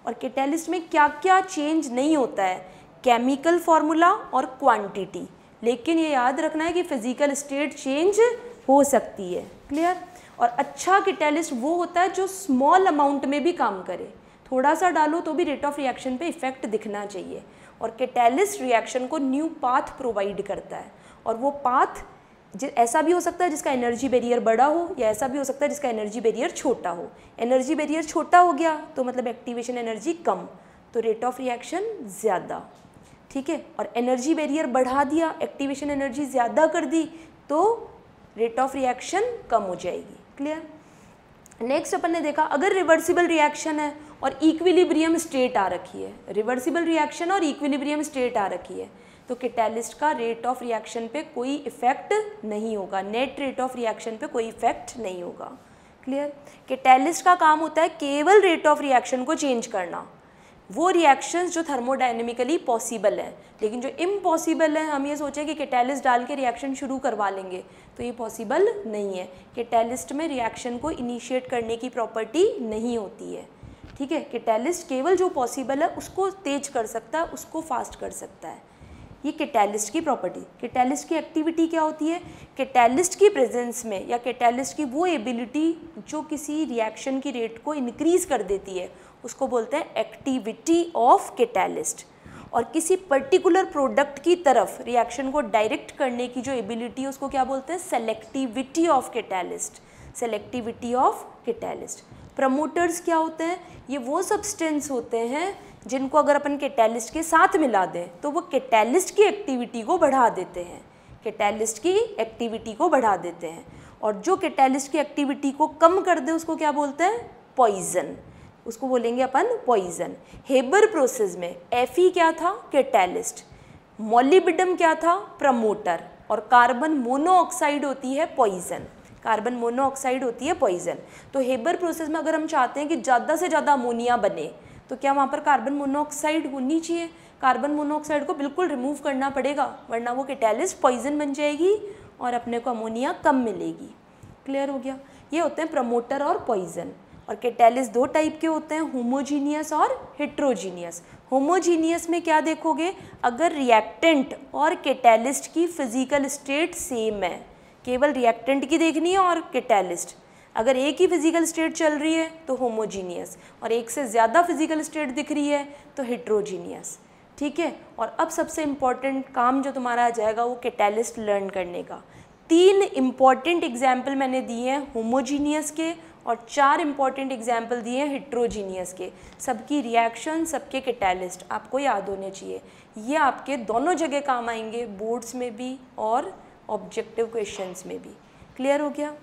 और कैटालिस्ट में क्या क्या चेंज नहीं होता है, केमिकल फॉर्मूला और क्वांटिटी, लेकिन ये याद रखना है कि फिजिकल स्टेट चेंज हो सकती है। क्लियर। और अच्छा कैटालिस्ट वो होता है जो स्मॉल अमाउंट में भी काम करे, थोड़ा सा डालो तो भी रेट ऑफ रिएक्शन पे इफेक्ट दिखना चाहिए। और कैटालिस्ट रिएक्शन को न्यू पाथ प्रोवाइड करता है, और वो पाथ ऐसा भी हो सकता है जिसका एनर्जी बैरियर बड़ा हो, या ऐसा भी हो सकता है जिसका एनर्जी बैरियर छोटा हो। एनर्जी बैरियर छोटा हो गया तो मतलब एक्टिवेशन एनर्जी कम, तो रेट ऑफ रिएक्शन ज़्यादा। ठीक है। और एनर्जी बैरियर बढ़ा दिया, एक्टिवेशन एनर्जी ज़्यादा कर दी, तो रेट ऑफ रिएक्शन कम हो जाएगी। क्लियर। नेक्स्ट अपन ने देखा, अगर रिवर्सिबल रिएक्शन है और इक्विलिब्रियम स्टेट आ रखी है, रिवर्सिबल रिएक्शन और इक्विलिब्रियम स्टेट आ रखी है, तो कैटालिस्ट का रेट ऑफ रिएक्शन पे कोई इफेक्ट नहीं होगा, नेट रेट ऑफ रिएक्शन पे कोई इफेक्ट नहीं होगा। क्लियर। कैटालिस्ट का काम होता है केवल रेट ऑफ रिएक्शन को चेंज करना, वो रिएक्शंस जो थर्मोडायनेमिकली पॉसिबल है। लेकिन जो इम्पॉसिबल है, हम ये सोचें कि कैटालिस्ट डाल के रिएक्शन शुरू करवा लेंगे, तो ये पॉसिबल नहीं है। कैटालिस्ट में रिएक्शन को इनिशिएट करने की प्रॉपर्टी नहीं होती है। ठीक है। कैटालिस्ट केवल जो पॉसिबल है उसको तेज कर सकता है, उसको फास्ट कर सकता है। ये कैटालिस्ट की प्रॉपर्टी। कैटालिस्ट की एक्टिविटी क्या होती है, कैटालिस्ट की प्रेजेंस में या कैटालिस्ट की वो एबिलिटी जो किसी रिएक्शन की रेट को इंक्रीज कर देती है, उसको बोलते हैं एक्टिविटी ऑफ कैटालिस्ट। और किसी पर्टिकुलर प्रोडक्ट की तरफ रिएक्शन को डायरेक्ट करने की जो एबिलिटी है उसको क्या बोलते हैं, selectivity of catalyst. Selectivity of catalyst. Promoters क्या होते हैं, ये वो सब्सटेंस होते हैं जिनको अगर अपन कैटालिस्ट के साथ मिला दें तो वो कैटालिस्ट की एक्टिविटी को बढ़ा देते हैं, कैटालिस्ट की एक्टिविटी को बढ़ा देते हैं। और जो कैटालिस्ट की एक्टिविटी को कम कर दे उसको क्या बोलते हैं, पॉइजन, उसको बोलेंगे अपन पॉइजन। हेबर प्रोसेस में Fe क्या था, कैटालिस्ट, मोलिबिडम क्या था, प्रमोटर, और कार्बन मोनोऑक्साइड होती है पॉइजन। कार्बन मोनोऑक्साइड होती है पॉइजन। तो हेबर प्रोसेस में अगर हम चाहते हैं कि ज़्यादा से ज़्यादा अमोनिया बने, तो क्या वहाँ पर कार्बन मोनोऑक्साइड होनी चाहिए, कार्बन मोनोऑक्साइड को बिल्कुल रिमूव करना पड़ेगा, वरना वो कैटालिस्ट पॉइजन बन जाएगी और अपने को अमोनिया कम मिलेगी। क्लियर हो गया। ये होते हैं प्रमोटर और पॉइजन। और कैटालिस्ट दो टाइप के होते हैं, होमोजीनियस और हेट्रोजीनियस। होमोजीनियस में क्या देखोगे, अगर रिएक्टेंट और कैटालिस्ट की फिजिकल स्टेट सेम है, केवल रिएक्टेंट की देखनी है और कैटालिस्ट, अगर एक ही फिजिकल स्टेट चल रही है तो होमोजीनियस, और एक से ज़्यादा फिजिकल स्टेट दिख रही है तो हेट्रोजीनियस। ठीक है। और अब सबसे इम्पॉर्टेंट काम जो तुम्हारा आ जाएगा वो कैटालिस्ट लर्न करने का। 3 इम्पॉर्टेंट एग्जाम्पल मैंने दिए हैं होमोजीनियस के और 4 इंपॉर्टेंट एग्जाम्पल दिए हैं हेट्रोजीनियस के, सबकी रिएक्शन, सबके कैटालिस्ट आपको याद होने चाहिए। ये आपके दोनों जगह काम आएंगे, बोर्ड्स में भी और ऑब्जेक्टिव क्वेश्चंस में भी। क्लियर हो गया?